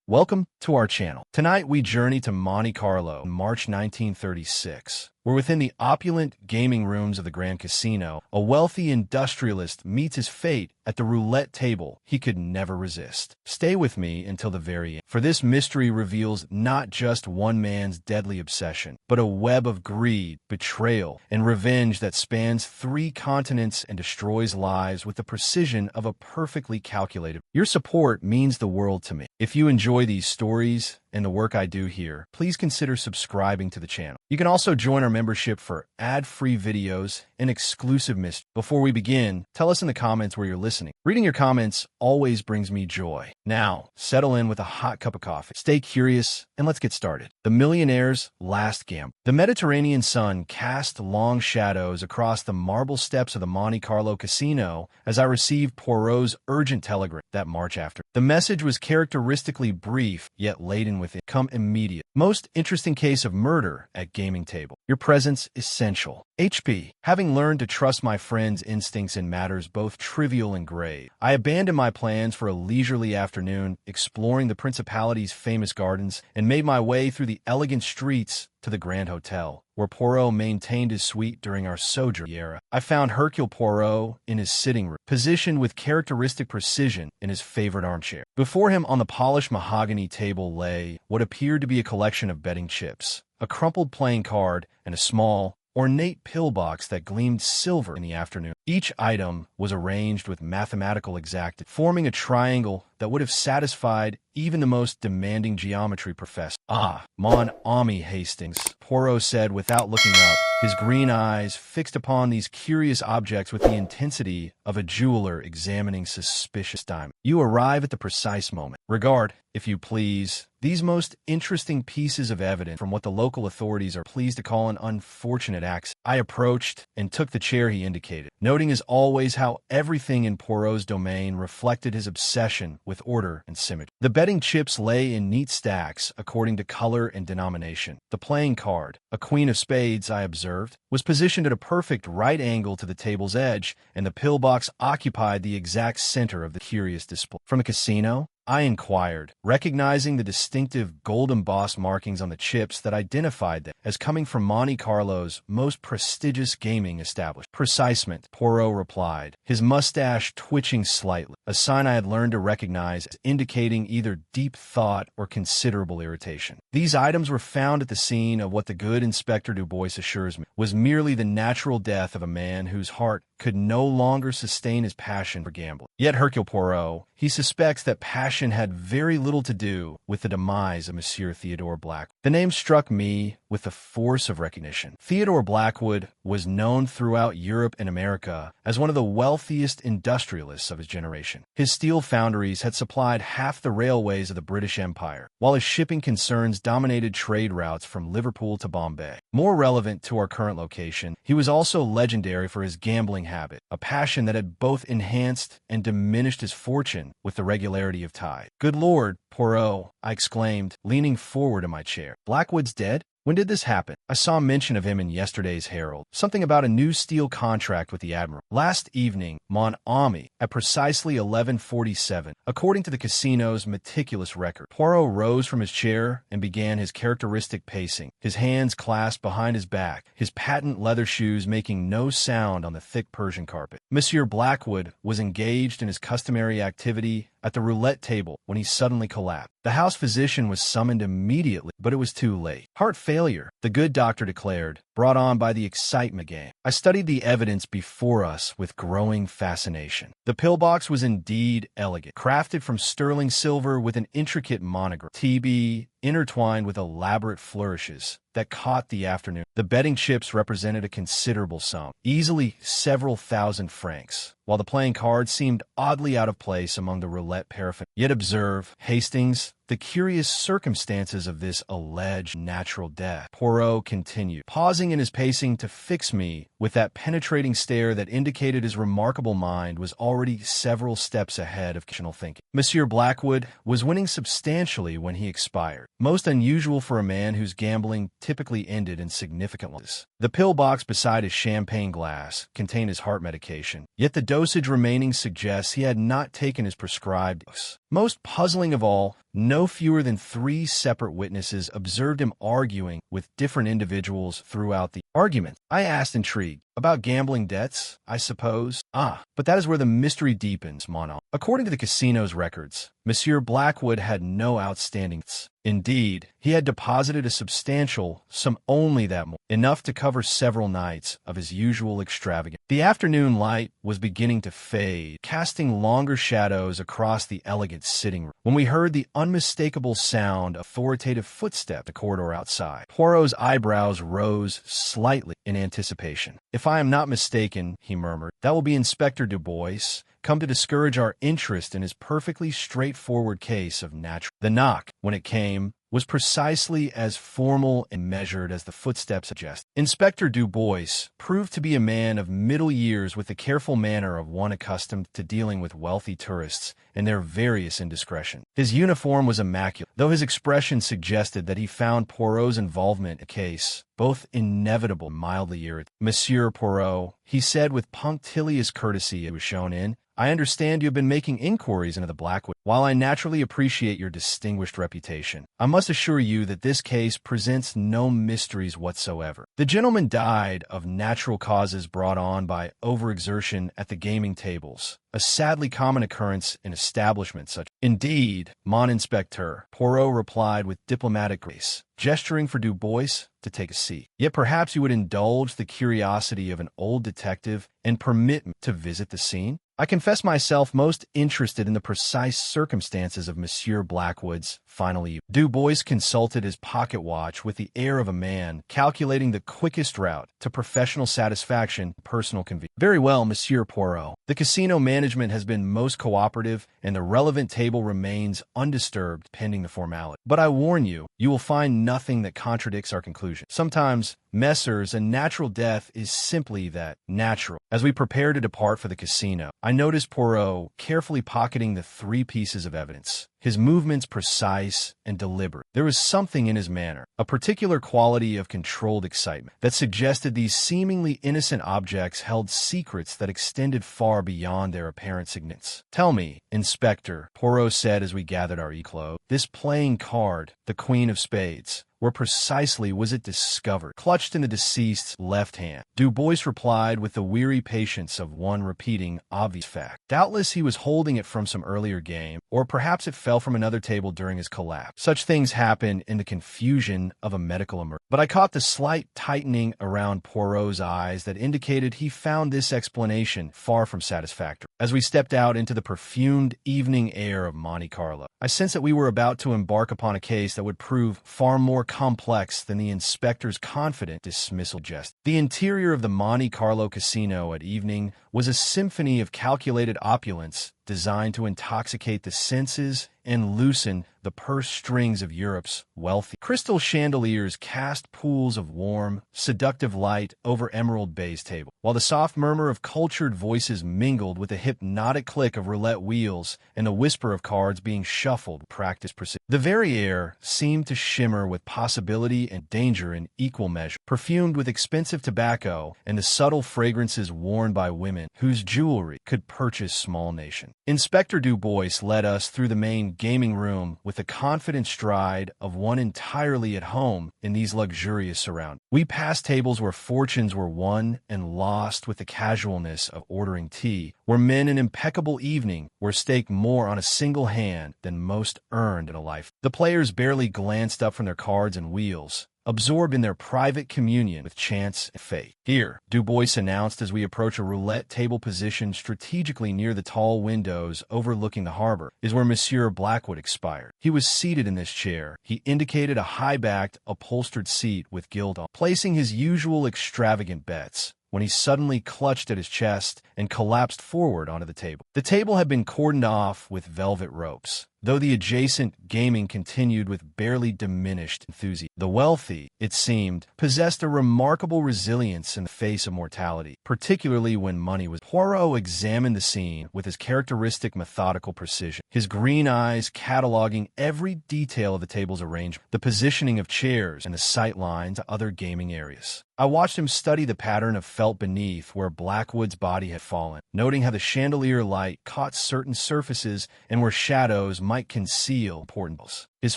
Welcome to our channel. Tonight we journey to Monte Carlo in March 1936. We're within the opulent gaming rooms of the Grand Casino. A wealthy industrialist meets his fate at the roulette table he could never resist. Stay with me until the very end, for this mystery reveals not just one man's deadly obsession, but a web of greed, betrayal, and revenge that spans 3 continents and destroys lives with the precision of a perfectly calculated. Your support means the world to me. If you enjoy these stories and the work I do here, please consider subscribing to the channel. You can also join our membership for ad-free videos and exclusive mysteries. Before we begin, tell us in the comments where you're listening. Reading your comments always brings me joy. Now, settle in with a hot cup of coffee. Stay curious, and let's get started. The Millionaire's Last Gamble. The Mediterranean sun cast long shadows across the marble steps of the Monte Carlo Casino as I received Poirot's urgent telegram that March after. The message was characteristically brief, yet laden with it. Come immediate. Most interesting case of murder at gaming table. Your presence essential. HP. Having learned to trust my friend's instincts in matters both trivial and grave, I abandoned my plans for a leisurely afternoon, exploring the Principality's famous gardens, and made my way through the elegant streets to the Grand Hotel, where Poirot maintained his suite during our sojourn here. I found Hercule Poirot in his sitting room, positioned with characteristic precision in his favorite armchair. Before him on the polished mahogany table lay what appeared to be a collection of betting chips, a crumpled playing card, and a small, ornate pillbox that gleamed silver in the afternoon. Each item was arranged with mathematical exactitude, forming a triangle that would have satisfied even the most demanding geometry professor. "Ah, mon ami Hastings," Poirot said without looking up, his green eyes fixed upon these curious objects with the intensity of a jeweler examining suspicious diamond. "You arrive at the precise moment. Regard, if you please, these most interesting pieces of evidence from what the local authorities are pleased to call an unfortunate accident." I approached and took the chair he indicated, noting as always how everything in Poirot's domain reflected his obsession with order and symmetry. The betting chips lay in neat stacks according to color and denomination. The playing card, a queen of spades, I observed, was positioned at a perfect right angle to the table's edge, and the pillbox occupied the exact center of the curious display. "From the casino?" I inquired, recognizing the distinctive gold-embossed markings on the chips that identified them as coming from Monte Carlo's most prestigious gaming establishment. "Precisement," Poirot replied, his mustache twitching slightly, a sign I had learned to recognize as indicating either deep thought or considerable irritation. "These items were found at the scene of what the good Inspector Dubois assures me was merely the natural death of a man whose heart could no longer sustain his passion for gambling. Yet Hercule Poirot, he suspects that passion had very little to do with the demise of Monsieur Theodore Blackwood." The name struck me with the force of recognition. Theodore Blackwood was known throughout Europe and America as one of the wealthiest industrialists of his generation. His steel foundries had supplied half the railways of the British Empire, while his shipping concerns dominated trade routes from Liverpool to Bombay. More relevant to our current location, he was also legendary for his gambling habit, a passion that had both enhanced and diminished his fortune with the regularity of tide. "Good Lord, Poirot," I exclaimed, leaning forward in my chair. "Blackwood's dead? When did this happen? I saw mention of him in yesterday's Herald. Something about a new steel contract with the Admiral." "Last evening, mon ami, at precisely 11:47, according to the casino's meticulous record." Poirot rose from his chair and began his characteristic pacing, his hands clasped behind his back, his patent leather shoes making no sound on the thick Persian carpet. "Monsieur Blackwood was engaged in his customary activity at the roulette table when he suddenly collapsed. The house physician was summoned immediately, but it was too late. Heart failure, the good doctor declared, brought on by the excitement game." I studied the evidence before us with growing fascination. The pillbox was indeed elegant, crafted from sterling silver with an intricate monogram, TB, intertwined with elaborate flourishes that caught the afternoon. The betting chips represented a considerable sum, easily several thousand francs, while the playing cards seemed oddly out of place among the roulette paraphernalia. Yet observe, Hastings, the curious circumstances of this alleged natural death. Poirot continued, pausing in his pacing to fix me with that penetrating stare that indicated his remarkable mind was already several steps ahead of conventional thinking. "Monsieur Blackwood was winning substantially when he expired, most unusual for a man whose gambling typically ended in significant losses. The pillbox beside his champagne glass contained his heart medication, yet the dosage remaining suggests he had not taken his prescribed dose. Most puzzling of all, no fewer than 3 separate witnesses observed him arguing with different individuals throughout the argument. I asked, intrigued, about gambling debts, I suppose? Ah, but that is where the mystery deepens, Monon. According to the casino's records, Monsieur Blackwood had no outstanding debts. Indeed, he had deposited a substantial sum only that morning, enough to cover several nights of his usual extravagance. The afternoon light was beginning to fade, casting longer shadows across the elegant sitting room, when we heard the unmistakable sound of authoritative footsteps in the corridor outside. Poirot's eyebrows rose slightly in anticipation. "If I am not mistaken," he murmured, "that will be Inspector Du Bois, come to discourage our interest in his perfectly straightforward case of natural." The knock, when it came, was precisely as formal and measured as the footsteps suggested. Inspector Du Bois proved to be a man of middle years with the careful manner of one accustomed to dealing with wealthy tourists and their various indiscretions. His uniform was immaculate, though his expression suggested that he found Poirot's involvement in the case both inevitable and mildly irritating. "Monsieur Poirot," he said with punctilious courtesy, it was shown in, "I understand you have been making inquiries into the Blackwood. While I naturally appreciate your distinguished reputation, I must assure you that this case presents no mysteries whatsoever. The gentleman died of natural causes brought on by overexertion at the gaming tables, a sadly common occurrence in establishments such." "Indeed, mon inspecteur," Poirot replied with diplomatic grace, gesturing for Du Bois to take a seat. "Yet perhaps you would indulge the curiosity of an old detective and permit me to visit the scene? I confess myself most interested in the precise circumstances of Monsieur Blackwood's final evening." Du Bois consulted his pocket watch with the air of a man calculating the quickest route to professional satisfaction and personal convenience. "Very well, Monsieur Poirot. The casino management has been most cooperative, and the relevant table remains undisturbed pending the formality. But I warn you, you will find nothing that contradicts our conclusion. Sometimes, Messrs, a natural death is simply that, natural." As we prepare to depart for the casino, I noticed Poirot carefully pocketing the 3 pieces of evidence, his movements precise and deliberate. There was something in his manner, a particular quality of controlled excitement, that suggested these seemingly innocent objects held secrets that extended far beyond their apparent significance. "Tell me, Inspector," Poirot said as we gathered our eclos, "this playing card, the Queen of Spades, where precisely was it discovered?" "Clutched in the deceased's left hand," Du Bois replied with the weary patience of one repeating obvious fact. "Doubtless he was holding it from some earlier game, or perhaps it fell from another table during his collapse. Such things happen in the confusion of a medical emergency." But I caught the slight tightening around Poirot's eyes that indicated he found this explanation far from satisfactory. As we stepped out into the perfumed evening air of Monte Carlo, I sensed that we were about to embark upon a case that would prove far more complex than the inspector's confident dismissal jest. The interior of the Monte Carlo Casino at evening was a symphony of calculated opulence designed to intoxicate the senses and loosen the purse strings of Europe's wealthy. Crystal chandeliers cast pools of warm, seductive light over emerald baize table, while the soft murmur of cultured voices mingled with the hypnotic click of roulette wheels and the whisper of cards being shuffled with practiced precision. The very air seemed to shimmer with possibility and danger in equal measure, perfumed with expensive tobacco and the subtle fragrances worn by women whose jewelry could purchase small nations. Inspector Du Bois led us through the main gaming room with the confident stride of one entirely at home in these luxurious surroundings. We passed tables where fortunes were won and lost with the casualness of ordering tea, where men in impeccable evening were staked more on a single hand than most earned in a life. The players barely glanced up from their cards and wheels, absorbed in their private communion with chance and fate. "Here," Du Bois announced as we approached a roulette table positioned strategically near the tall windows overlooking the harbor, "is where Monsieur Blackwood expired. He was seated in this chair." He indicated a high-backed, upholstered seat with gilt on, placing his usual extravagant bets, when he suddenly clutched at his chest and collapsed forward onto the table. The table had been cordoned off with velvet ropes. though the adjacent gaming continued with barely diminished enthusiasm. The wealthy, it seemed, possessed a remarkable resilience in the face of mortality, particularly when money was. Poirot examined the scene with his characteristic methodical precision, his green eyes cataloging every detail of the table's arrangement, the positioning of chairs, and the sight lines to other gaming areas. I watched him study the pattern of felt beneath where Blackwood's body had fallen, noting how the chandelier light caught certain surfaces and where shadows might conceal important details. His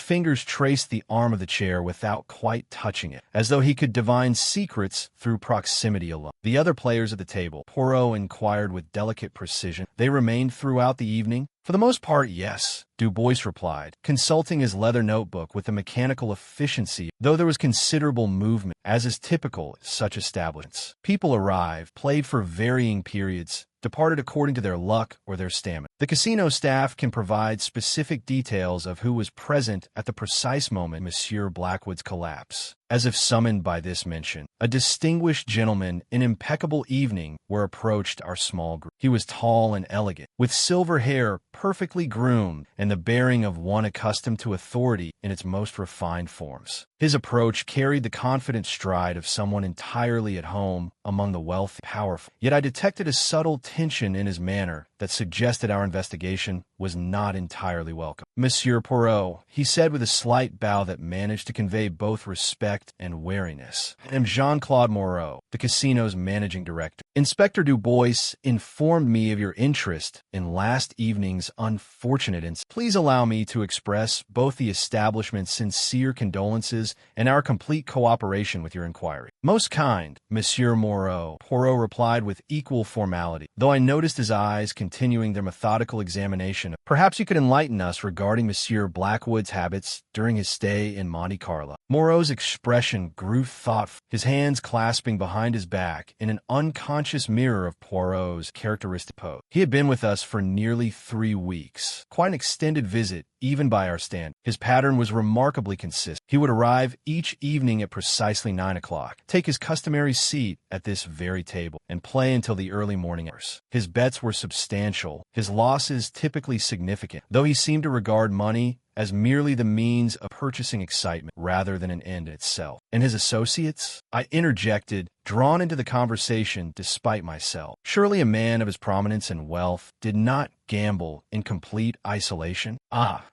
fingers traced the arm of the chair without quite touching it, as though he could divine secrets through proximity alone. The other players at the table, Poirot inquired with delicate precision. They remained throughout the evening? For the most part, yes, Du Bois replied, consulting his leather notebook with a mechanical efficiency, though there was considerable movement, as is typical at such establishments. People arrived, played for varying periods, departed according to their luck or their stamina. The casino staff can provide specific details of who was present at the precise moment Monsieur Blackwood's collapse. As if summoned by this mention, a distinguished gentleman in impeccable evening wear approached our small group. He was tall and elegant, with silver hair perfectly groomed and the bearing of one accustomed to authority in its most refined forms. His approach carried the confident stride of someone entirely at home among the wealthy and powerful. Yet I detected a subtle tension in his manner that suggested our investigation was not entirely welcome. Monsieur Poirot, he said with a slight bow that managed to convey both respect and wariness. I am Jean-Claude Moreau, the casino's managing director. Inspector Du Bois informed me of your interest in last evening's unfortunate incident. Please allow me to express both the establishment's sincere condolences and our complete cooperation with your inquiry. Most kind, Monsieur Moreau, Poirot replied with equal formality, though I noticed his eyes continuing their methodical examination. Perhaps you could enlighten us regarding Monsieur Blackwood's habits during his stay in Monte Carlo. Moreau's expression grew thoughtful, his hands clasping behind his back in an unconscious mirror of Poirot's characteristic pose. He had been with us for nearly 3 weeks, quite an extended visit even by our standard. His pattern was remarkably consistent. He would arrive each evening at precisely 9 o'clock, take his customary seat at this very table, and play until the early morning hours. His bets were substantial, his losses typically significant, though he seemed to regard money as merely the means of purchasing excitement rather than an end in itself. And his associates? I interjected, drawn into the conversation despite myself. Surely a man of his prominence and wealth did not gamble in complete isolation?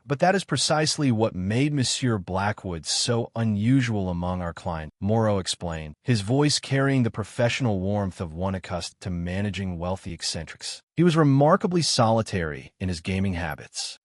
But that is precisely what made Monsieur Blackwood so unusual among our clients, Moreau explained, his voice carrying the professional warmth of one accustomed to managing wealthy eccentrics. He was remarkably solitary in his gaming habits.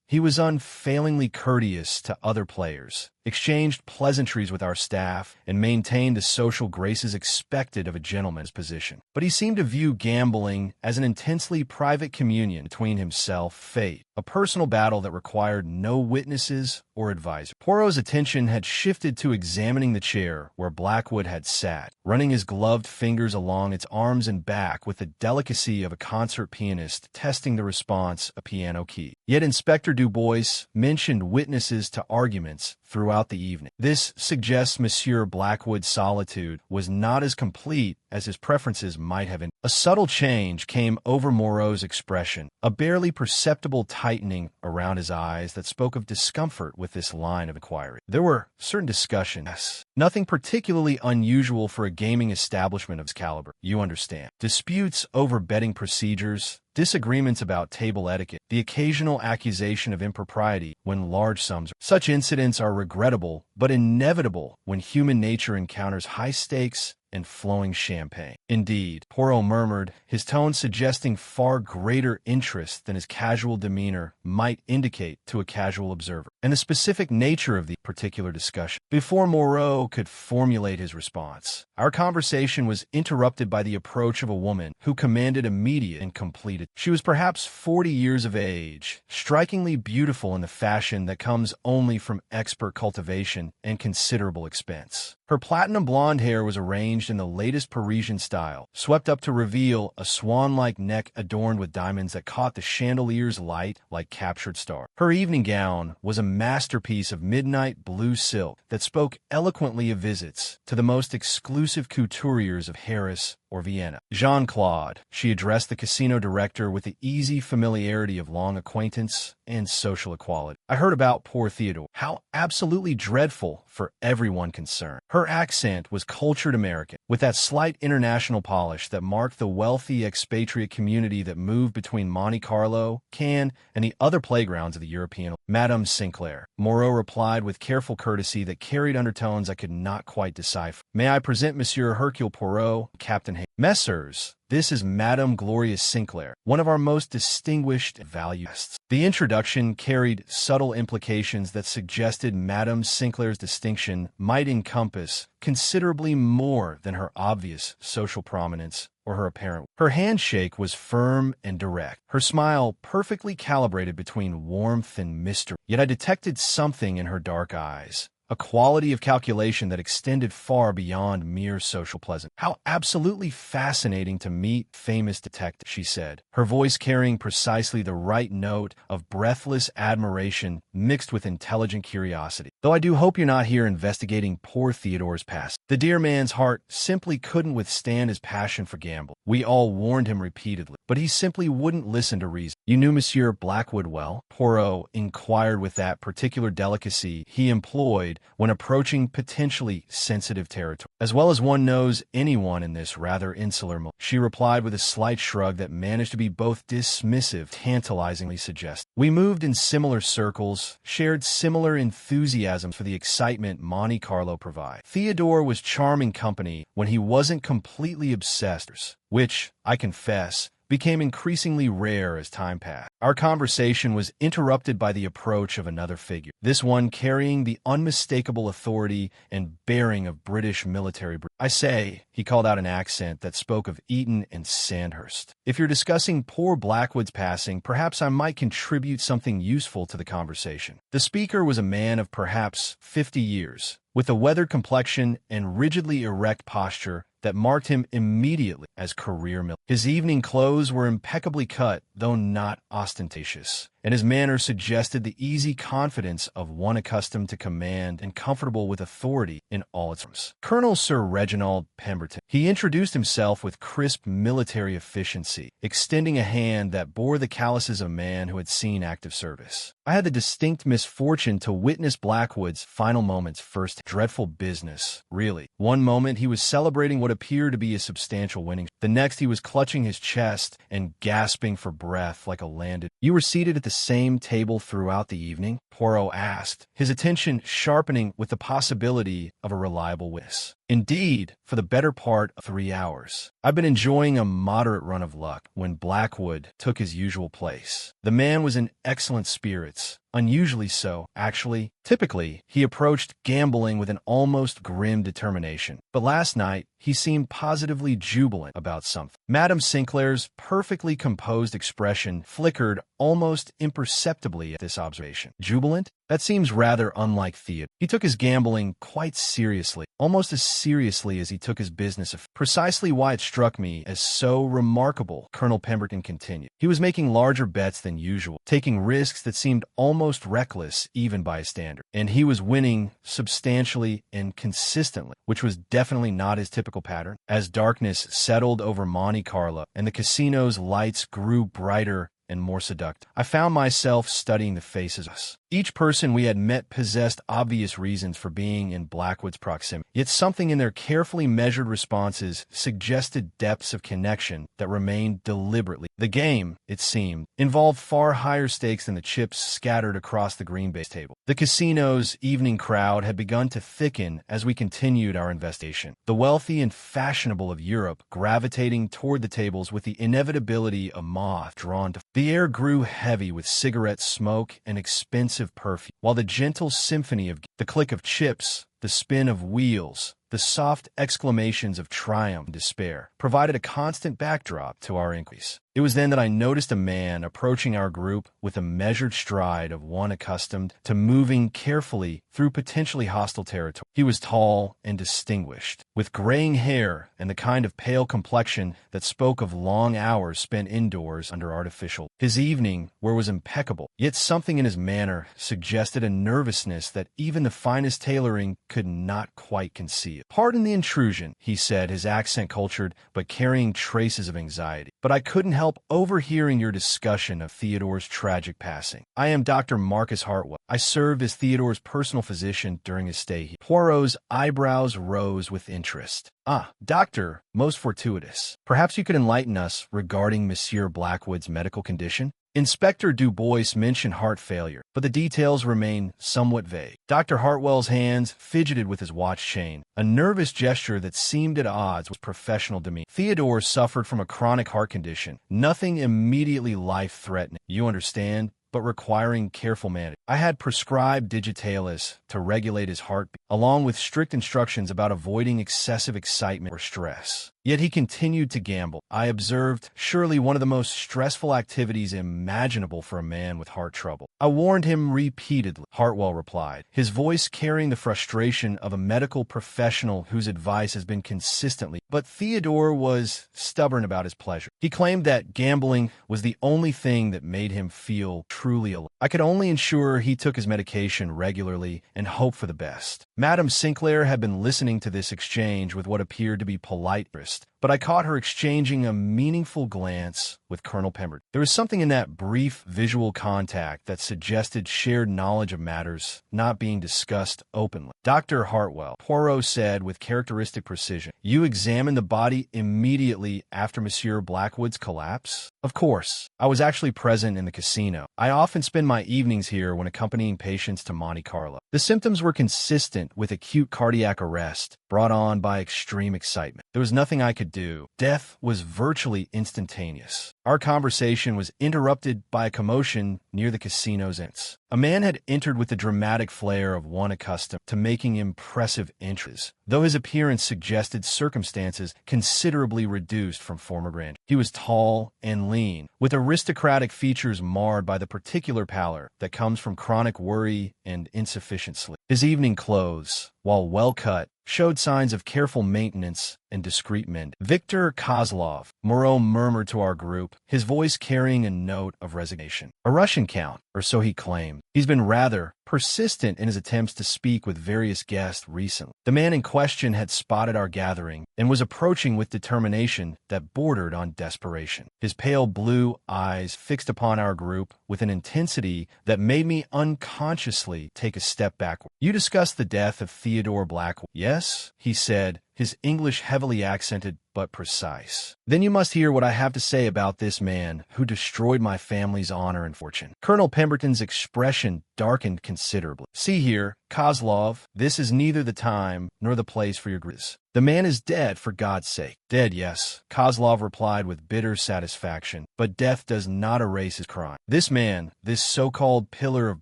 He was unfailingly courteous to other players, exchanged pleasantries with our staff, and maintained the social graces expected of a gentleman's position. But he seemed to view gambling as an intensely private communion between himself and fate, a personal battle that required no witnesses or advisors. Poirot's attention had shifted to examining the chair where Blackwood had sat, running his gloved fingers along its arms and back with the delicacy of a concert pianist testing the response of a piano key. Yet Inspector Du Bois mentioned witnesses to arguments throughout the evening. This suggests Monsieur Blackwood's solitude was not as complete as his preferences might have been. A subtle change came over Moreau's expression, a barely perceptible tightening around his eyes that spoke of discomfort with this line of inquiry. There were certain discussions, nothing particularly unusual for a gaming establishment of his caliber, you understand. Disputes over betting procedures, disagreements about table etiquette, the occasional accusation of impropriety when large sums. Such incidents are regrettable, but inevitable when human nature encounters high stakes and flowing champagne. Indeed, Poirot murmured, his tone suggesting far greater interest than his casual demeanor might indicate to a casual observer, and the specific nature of the particular discussion. Before Moreau could formulate his response, our conversation was interrupted by the approach of a woman who commanded immediate and complete. She was perhaps 40 years of age, strikingly beautiful in the fashion that comes only from expert cultivation and considerable expense. Her platinum blonde hair was arranged in the latest Parisian style, swept up to reveal a swan-like neck adorned with diamonds that caught the chandelier's light like captured stars. Her evening gown was a masterpiece of midnight blue silk that spoke eloquently of visits to the most exclusive couturiers of Paris or Vienna. Jean-Claude, she addressed the casino director with the easy familiarity of long acquaintance and social equality. I heard about poor Theodore. How absolutely dreadful for everyone concerned. Her accent was cultured American, with that slight international polish that marked the wealthy expatriate community that moved between Monte Carlo, Cannes, and the other playgrounds of the European. Madame Sinclair, Moreau replied with careful courtesy that carried undertones I could not quite decipher. May I present Monsieur Hercule Poirot, Captain Hay. Messrs, this is Madame Gloria Sinclair, one of our most distinguished valuists. The introduction carried subtle implications that suggested Madame Sinclair's distinction might encompass considerably more than her obvious social prominence or her apparent. Her handshake was firm and direct, her smile perfectly calibrated between warmth and mystery. Yet I detected something in her dark eyes, a quality of calculation that extended far beyond mere social pleasantry. How absolutely fascinating to meet famous detectives, she said, her voice carrying precisely the right note of breathless admiration mixed with intelligent curiosity. Though I do hope you're not here investigating poor Theodore's past. The dear man's heart simply couldn't withstand his passion for gambling. We all warned him repeatedly, but he simply wouldn't listen to reason. You knew Monsieur Blackwood well? Poirot inquired with that particular delicacy he employed when approaching potentially sensitive territory. As well as one knows anyone in this rather insular mode, she replied with a slight shrug that managed to be both dismissive and tantalizingly suggestive. We moved in similar circles, shared similar enthusiasms for the excitement Monte Carlo provided. Theodore was charming company when he wasn't completely obsessed, which, I confess, became increasingly rare as time passed. Our conversation was interrupted by the approach of another figure, this one carrying the unmistakable authority and bearing of British military. I say, he called out an accent that spoke of Eton and Sandhurst. If you're discussing poor Blackwood's passing, perhaps I might contribute something useful to the conversation. The speaker was a man of perhaps 50 years, with a weathered complexion and rigidly erect posture that marked him immediately as career military. His evening clothes were impeccably cut, though not ostentatious, and his manner suggested the easy confidence of one accustomed to command and comfortable with authority in all its forms. Colonel Sir Reginald Pemberton. He introduced himself with crisp military efficiency, extending a hand that bore the calluses of a man who had seen active service. I had the distinct misfortune to witness Blackwood's final moments first. Dreadful business, really. One moment he was celebrating what appeared to be a substantial winning. The next he was clutching his chest and gasping for breath like a landed. You were seated at the same table throughout the evening? Poirot asked, his attention sharpening with the possibility of a reliable witness. Indeed, for the better part of 3 hours. I've been enjoying a moderate run of luck when Blackwood took his usual place. The man was in excellent spirits, unusually so, actually. Typically, he approached gambling with an almost grim determination, but last night he seemed positively jubilant about something. Madame Sinclair's perfectly composed expression flickered almost imperceptibly at this observation. Jubilant? That seems rather unlike Theodore. He took his gambling quite seriously, almost as seriously as he took his business. Precisely why it struck me as so remarkable, Colonel Pemberton continued. He was making larger bets than usual, taking risks that seemed almost reckless even by his standard. And he was winning substantially and consistently, which was definitely not his typical pattern. As darkness settled over Monte Carlo and the casino's lights grew brighter and more seductive, I found myself studying the faces of us. Each person we had met possessed obvious reasons for being in Blackwood's proximity, yet something in their carefully measured responses suggested depths of connection that remained deliberately. The game, it seemed, involved far higher stakes than the chips scattered across the green base table. The casino's evening crowd had begun to thicken as we continued our investigation, the wealthy and fashionable of Europe gravitating toward the tables with the inevitability of moth drawn to. The air grew heavy with cigarette smoke and expensive perfume, while the gentle symphony of the click of chips, the spin of wheels, the soft exclamations of triumph and despair provided a constant backdrop to our inquiries. It was then that I noticed a man approaching our group with a measured stride of one accustomed to moving carefully through potentially hostile territory. He was tall and distinguished, with graying hair and the kind of pale complexion that spoke of long hours spent indoors under artificial. His evening wear was impeccable, yet something in his manner suggested a nervousness that even the finest tailoring could not quite conceal. "Pardon the intrusion," he said, his accent cultured but carrying traces of anxiety. "But I couldn't help overhearing your discussion of Theodore's tragic passing. I am Dr. Marcus Hartwell. I served as Theodore's personal physician during his stay here." Poirot's eyebrows rose with interest. "Ah, doctor, most fortuitous. Perhaps you could enlighten us regarding Monsieur Blackwood's medical condition?" Inspector Dubois mentioned heart failure, but the details remain somewhat vague. Dr. Hartwell's hands fidgeted with his watch chain, a nervous gesture that seemed at odds with professional demeanor. "Theodore suffered from a chronic heart condition, nothing immediately life-threatening, you understand, but requiring careful management. I had prescribed digitalis to regulate his heartbeat, along with strict instructions about avoiding excessive excitement or stress. Yet he continued to gamble. I observed, surely one of the most stressful activities imaginable for a man with heart trouble. I warned him repeatedly," Hartwell replied, his voice carrying the frustration of a medical professional whose advice has been consistently. But Theodore was stubborn about his pleasure. He claimed that gambling was the only thing that made him feel truly alive. I could only ensure he took his medication regularly and hope for the best. Madame Sinclair had been listening to this exchange with what appeared to be polite interest, but I caught her exchanging a meaningful glance with Colonel Pemberton. There was something in that brief visual contact that suggested shared knowledge of matters not being discussed openly. "Dr. Hartwell," Poirot said with characteristic precision, "you examined the body immediately after Monsieur Blackwood's collapse?" "Of course. I was actually present in the casino. I often spend my evenings here when accompanying patients to Monte Carlo. The symptoms were consistent with acute cardiac arrest brought on by extreme excitement. There was nothing I could do. Death was virtually instantaneous." Our conversation was interrupted by a commotion near the casino's entrance. A man had entered with the dramatic flair of one accustomed to making impressive entries, though his appearance suggested circumstances considerably reduced from former grandeur. He was tall and lean, with aristocratic features marred by the particular pallor that comes from chronic worry and insufficient sleep. His evening clothes, while well cut, showed signs of careful maintenance and discreet mending. "Victor Kozlov," Moreau murmured to our group, his voice carrying a note of resignation. "A Russian count, or so he claimed. He's been rather persistent in his attempts to speak with various guests recently." The man in question had spotted our gathering and was approaching with determination that bordered on desperation. His pale blue eyes fixed upon our group with an intensity that made me unconsciously take a step backward. "You discussed the death of Theodore Blackwood." "Yes," he said, his English heavily accented but precise. "Then you must hear what I have to say about this man who destroyed my family's honor and fortune." Colonel Pemberton's expression darkened considerably. "See here, Kozlov, this is neither the time nor the place for your griefs. The man is dead, for God's sake." "Dead, yes," Kozlov replied with bitter satisfaction, "but death does not erase his crime. This man, this so-called pillar of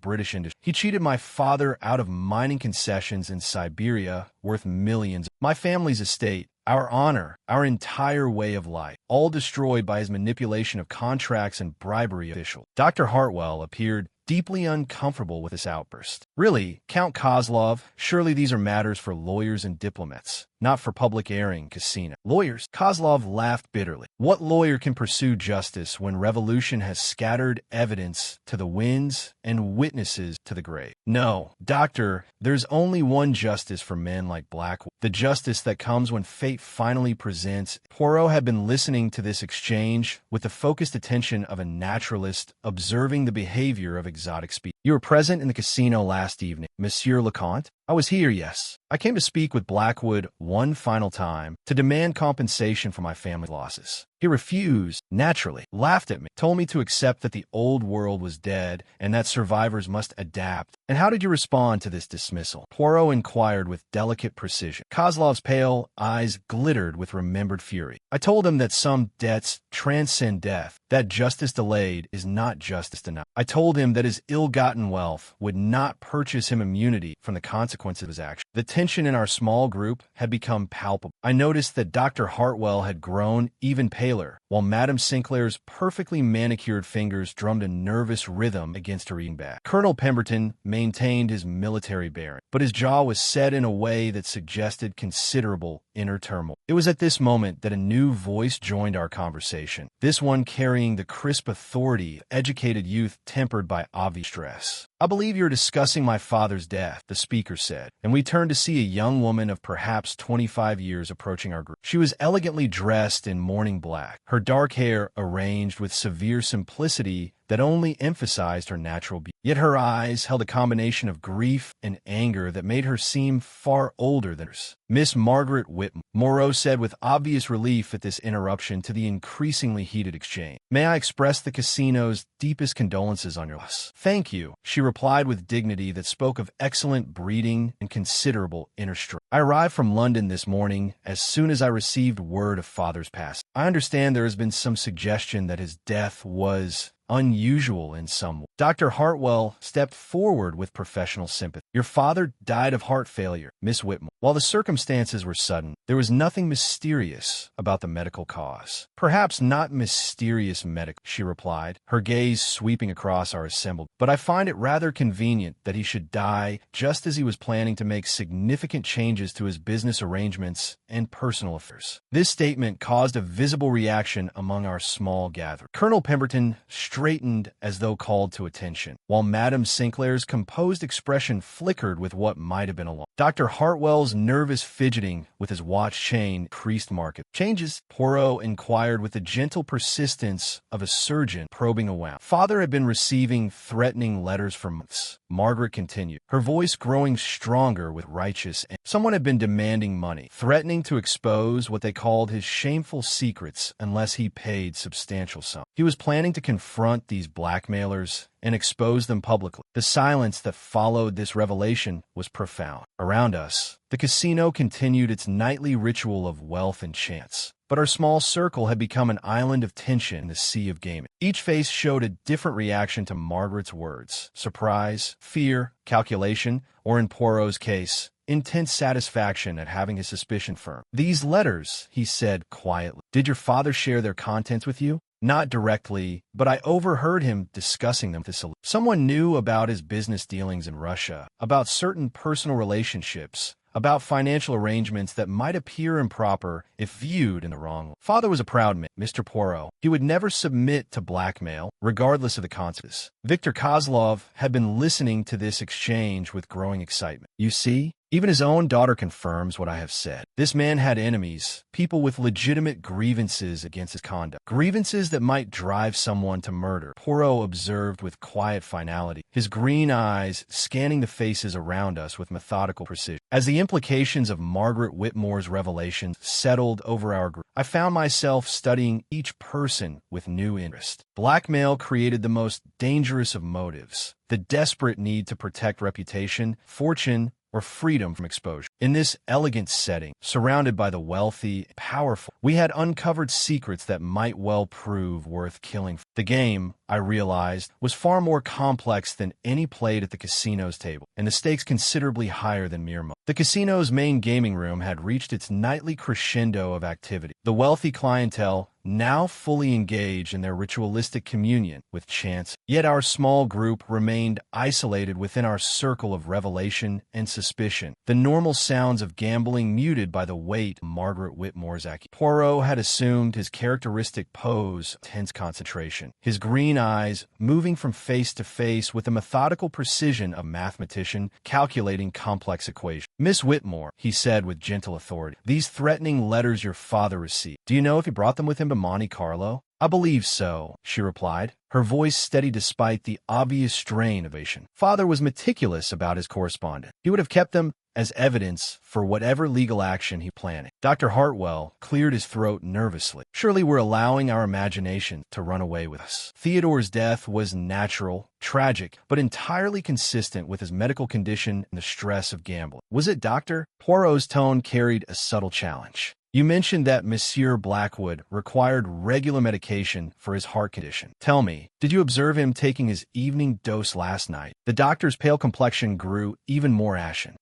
British industry, he cheated my father out of mining concessions in Siberia worth millions. My family's estate, our honor, our entire way of life, all destroyed by his manipulation of contracts and bribery officials." Dr. Hartwell appeared deeply uncomfortable with this outburst. "Really, Count Kozlov, surely these are matters for lawyers and diplomats, not for public airing, casino." "Lawyers?" Kozlov laughed bitterly. "What lawyer can pursue justice when revolution has scattered evidence to the winds and witnesses to the grave? No, doctor, there's only one justice for men like Blackwood, the justice that comes when fate finally presents." Poirot had been listening to this exchange with the focused attention of a naturalist observing the behavior of exotic species. "You were present in the casino last evening, Monsieur le Comte?" "I was here, yes. I came to speak with Blackwood one final time to demand compensation for my family's losses. He refused, naturally, laughed at me, told me to accept that the old world was dead and that survivors must adapt." "And how did you respond to this dismissal?" Poirot inquired with delicate precision. Kozlov's pale eyes glittered with remembered fury. "I told him that some debts transcend death, that justice delayed is not justice denied. I told him that his ill-gotten wealth would not purchase him immunity from the consequences of his action." The tension in our small group had become palpable. I noticed that Dr. Hartwell had grown even paler, while Madame Sinclair's perfectly manicured fingers drummed a nervous rhythm against her eating bag. Colonel Pemberton maintained his military bearing, but his jaw was set in a way that suggested considerable inner turmoil. It was at this moment that a new voice joined our conversation, this one carrying the crisp authority of educated youth tempered by obvious stress. "I believe you're discussing my father's death," the speaker said, and we turned to see a young woman of perhaps 25 years approaching our group. She was elegantly dressed in morning black, her dark hair arranged with severe simplicity that only emphasized her natural beauty. Yet her eyes held a combination of grief and anger that made her seem far older than hers. "Miss Margaret Whitmore," Moreau said with obvious relief at this interruption to the increasingly heated exchange. "May I express the casino's deepest condolences on your loss?" "Thank you," she replied with dignity that spoke of excellent breeding and considerable inner strength. "I arrived from London this morning as soon as I received word of father's passing. I understand there has been some suggestion that his death was unusual in some way." Dr. Hartwell stepped forward with professional sympathy. "Your father died of heart failure, Miss Whitmore. While the circumstances were sudden, there was nothing mysterious about the medical cause." "Perhaps not mysterious medical," she replied, her gaze sweeping across our assembled. "But I find it rather convenient that he should die just as he was planning to make significant changes to his business arrangements and personal affairs." This statement caused a visible reaction among our small gathering. Colonel Pemberton straightened as though called to attention, while Madame Sinclair's composed expression flickered with what might have been alarm. Dr. Hartwell's nervous fidgeting with his watch chain increased markedly. "Changes?" Poirot inquired with the gentle persistence of a surgeon probing a wound. "Father had been receiving threatening letters for months," Margaret continued, her voice growing stronger with righteous anger. "Someone had been demanding money, threatening to expose what they called his shameful secrets unless he paid substantial sums. He was planning to confront these blackmailers and expose them publicly." The silence that followed this revelation was profound. Around us, the casino continued its nightly ritual of wealth and chance. But our small circle had become an island of tension in the sea of gaming. Each face showed a different reaction to Margaret's words: surprise, fear, calculation, or in Poirot's case, intense satisfaction at having his suspicion firm. "These letters," he said quietly, "did your father share their contents with you?" "Not directly, but I overheard him discussing them with his solicitor. Someone knew about his business dealings in Russia, about certain personal relationships, about financial arrangements that might appear improper if viewed in the wrong light. Father was a proud man, Mr. Poirot. He would never submit to blackmail, regardless of the consequences." Victor Kozlov had been listening to this exchange with growing excitement. "You see? Even his own daughter confirms what I have said. This man had enemies, people with legitimate grievances against his conduct. Grievances that might drive someone to murder," Poirot observed with quiet finality, his green eyes scanning the faces around us with methodical precision. As the implications of Margaret Whitmore's revelations settled over our group, I found myself studying each person with new interest. Blackmail created the most dangerous of motives: the desperate need to protect reputation, fortune, or freedom from exposure. In this elegant setting, surrounded by the wealthy and powerful, we had uncovered secrets that might well prove worth killing. The game, I realized, was far more complex than any played at the casino's table, and the stakes considerably higher than mere money. The casino's main gaming room had reached its nightly crescendo of activity. The wealthy clientele now fully engaged in their ritualistic communion with chance. Yet our small group remained isolated within our circle of revelation and suspicion, the normal sounds of gambling muted by the weight of Margaret Whitmore's accusation. Poirot had assumed his characteristic pose of tense concentration, his green eyes moving from face to face with the methodical precision of a mathematician calculating complex equations. "Miss Whitmore," he said with gentle authority, "these threatening letters your father received, do you know if he brought them with him to Monte Carlo?" "I believe so," she replied, her voice steady despite the obvious strain of evasion. "Father was meticulous about his correspondence. He would have kept them as evidence for whatever legal action he planned." Dr. Hartwell cleared his throat nervously. "Surely we're allowing our imagination to run away with us. Theodore's death was natural, tragic, but entirely consistent with his medical condition and the stress of gambling. Was it, Doctor?" Poirot's tone carried a subtle challenge. "You mentioned that Monsieur Blackwood required regular medication for his heart condition. Tell me, did you observe him taking his evening dose last night?" The doctor's pale complexion grew even more ashen.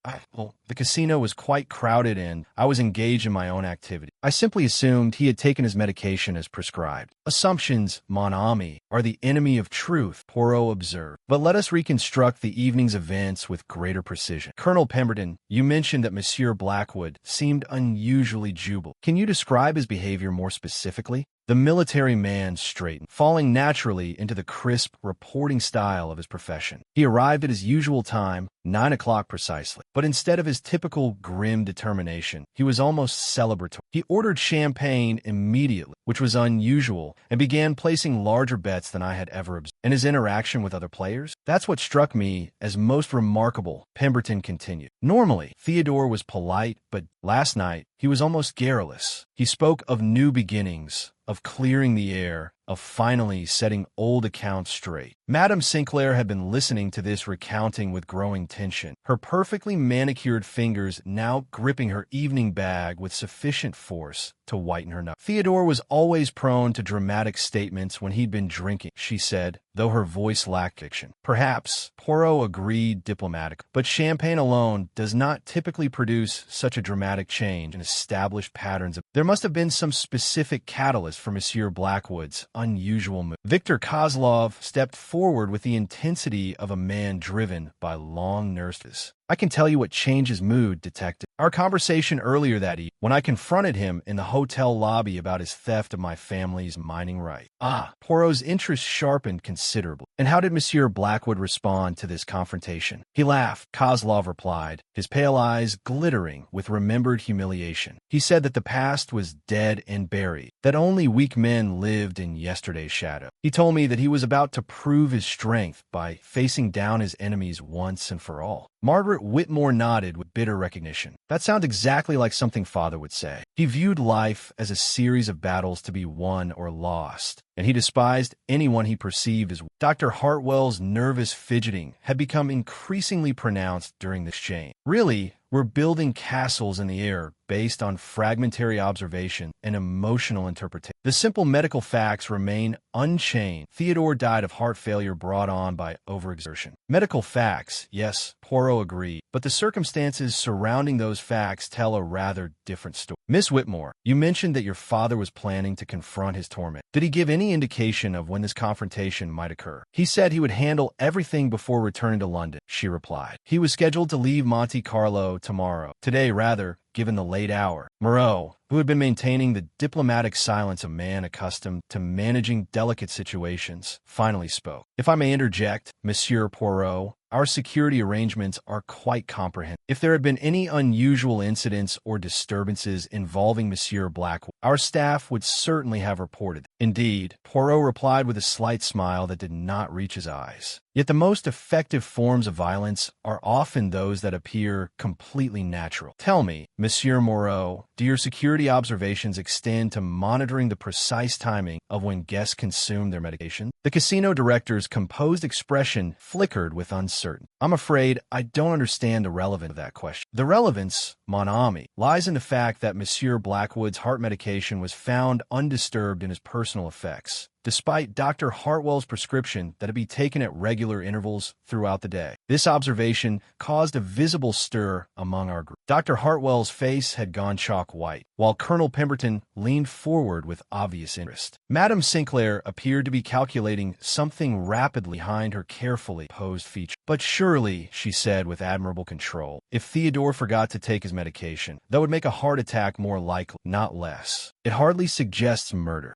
The casino was quite crowded and I was engaged in my own activity. I simply assumed he had taken his medication as prescribed." "Assumptions, mon ami, are the enemy of truth," Poirot observed. "But let us reconstruct the evening's events with greater precision. Colonel Pemberton, you mentioned that Monsieur Blackwood seemed unusually jubilant. Can you describe his behavior more specifically?" The military man straightened, falling naturally into the crisp, reporting style of his profession. He arrived at his usual time, 9 o'clock precisely. But instead of his typical grim determination, he was almost celebratory. He ordered champagne immediately, which was unusual, and began placing larger bets than I had ever observed. And his interaction with other players? That's what struck me as most remarkable, Pemberton continued. Normally, Theodore was polite, but last night, he was almost garrulous. He spoke of new beginnings, of clearing the air, of finally setting old accounts straight. Madame Sinclair had been listening to this recounting with growing tension, her perfectly manicured fingers now gripping her evening bag with sufficient force to whiten her knuckles. Theodore was always prone to dramatic statements when he'd been drinking, she said, though her voice lacked diction. Perhaps, Poirot agreed diplomatically, but champagne alone does not typically produce such a dramatic change in established patterns. There must have been some specific catalyst for Monsieur Blackwood's unusual mood. Victor Kozlov stepped forward with the intensity of a man driven by long nurses. I can tell you what changed his mood, detective. Our conversation earlier that evening, when I confronted him in the hotel lobby about his theft of my family's mining right. Poirot's interest sharpened considerably. And how did Monsieur Blackwood respond to this confrontation? He laughed, Kozlov replied, his pale eyes glittering with remembered humiliation. He said that the past was dead and buried, that only weak men lived in yesterday's shadow. He told me that he was about to prove his strength by facing down his enemies once and for all. Margaret Whitmore nodded with bitter recognition. That sounds exactly like something Father would say. He viewed life as a series of battles to be won or lost, and he despised anyone he perceived as weak. Dr. Hartwell's nervous fidgeting had become increasingly pronounced during the exchange. Really, we're building castles in the air based on fragmentary observation and emotional interpretation. The simple medical facts remain unchanged. Theodore died of heart failure brought on by overexertion. Medical facts, yes, Poirot agreed, but the circumstances surrounding those facts tell a rather different story. Miss Whitmore, you mentioned that your father was planning to confront his torment. Did he give any indication of when this confrontation might occur? He said he would handle everything before returning to London, she replied. He was scheduled to leave Monte Carlo tomorrow. Today, rather, given the late hour. Moreau, who had been maintaining the diplomatic silence of man accustomed to managing delicate situations, finally spoke. If I may interject, Monsieur Poirot, our security arrangements are quite comprehensive. If there had been any unusual incidents or disturbances involving Monsieur Blackwood, our staff would certainly have reported. Indeed, Poirot replied with a slight smile that did not reach his eyes. Yet the most effective forms of violence are often those that appear completely natural. Tell me, Monsieur Moreau, do your security observations extend to monitoring the precise timing of when guests consume their medication? The casino director's composed expression flickered with uncertainty. I'm afraid I don't understand the relevance of that question. The relevance, mon ami, lies in the fact that Monsieur Blackwood's heart medication was found undisturbed in his personal effects, despite Dr. Hartwell's prescription that it be taken at regular intervals throughout the day. This observation caused a visible stir among our group. Dr. Hartwell's face had gone chalk white, while Colonel Pemberton leaned forward with obvious interest. Madame Sinclair appeared to be calculating something rapidly behind her carefully posed features. But surely, she said with admirable control, if Theodore forgot to take his medication, that would make a heart attack more likely, not less. It hardly suggests murder.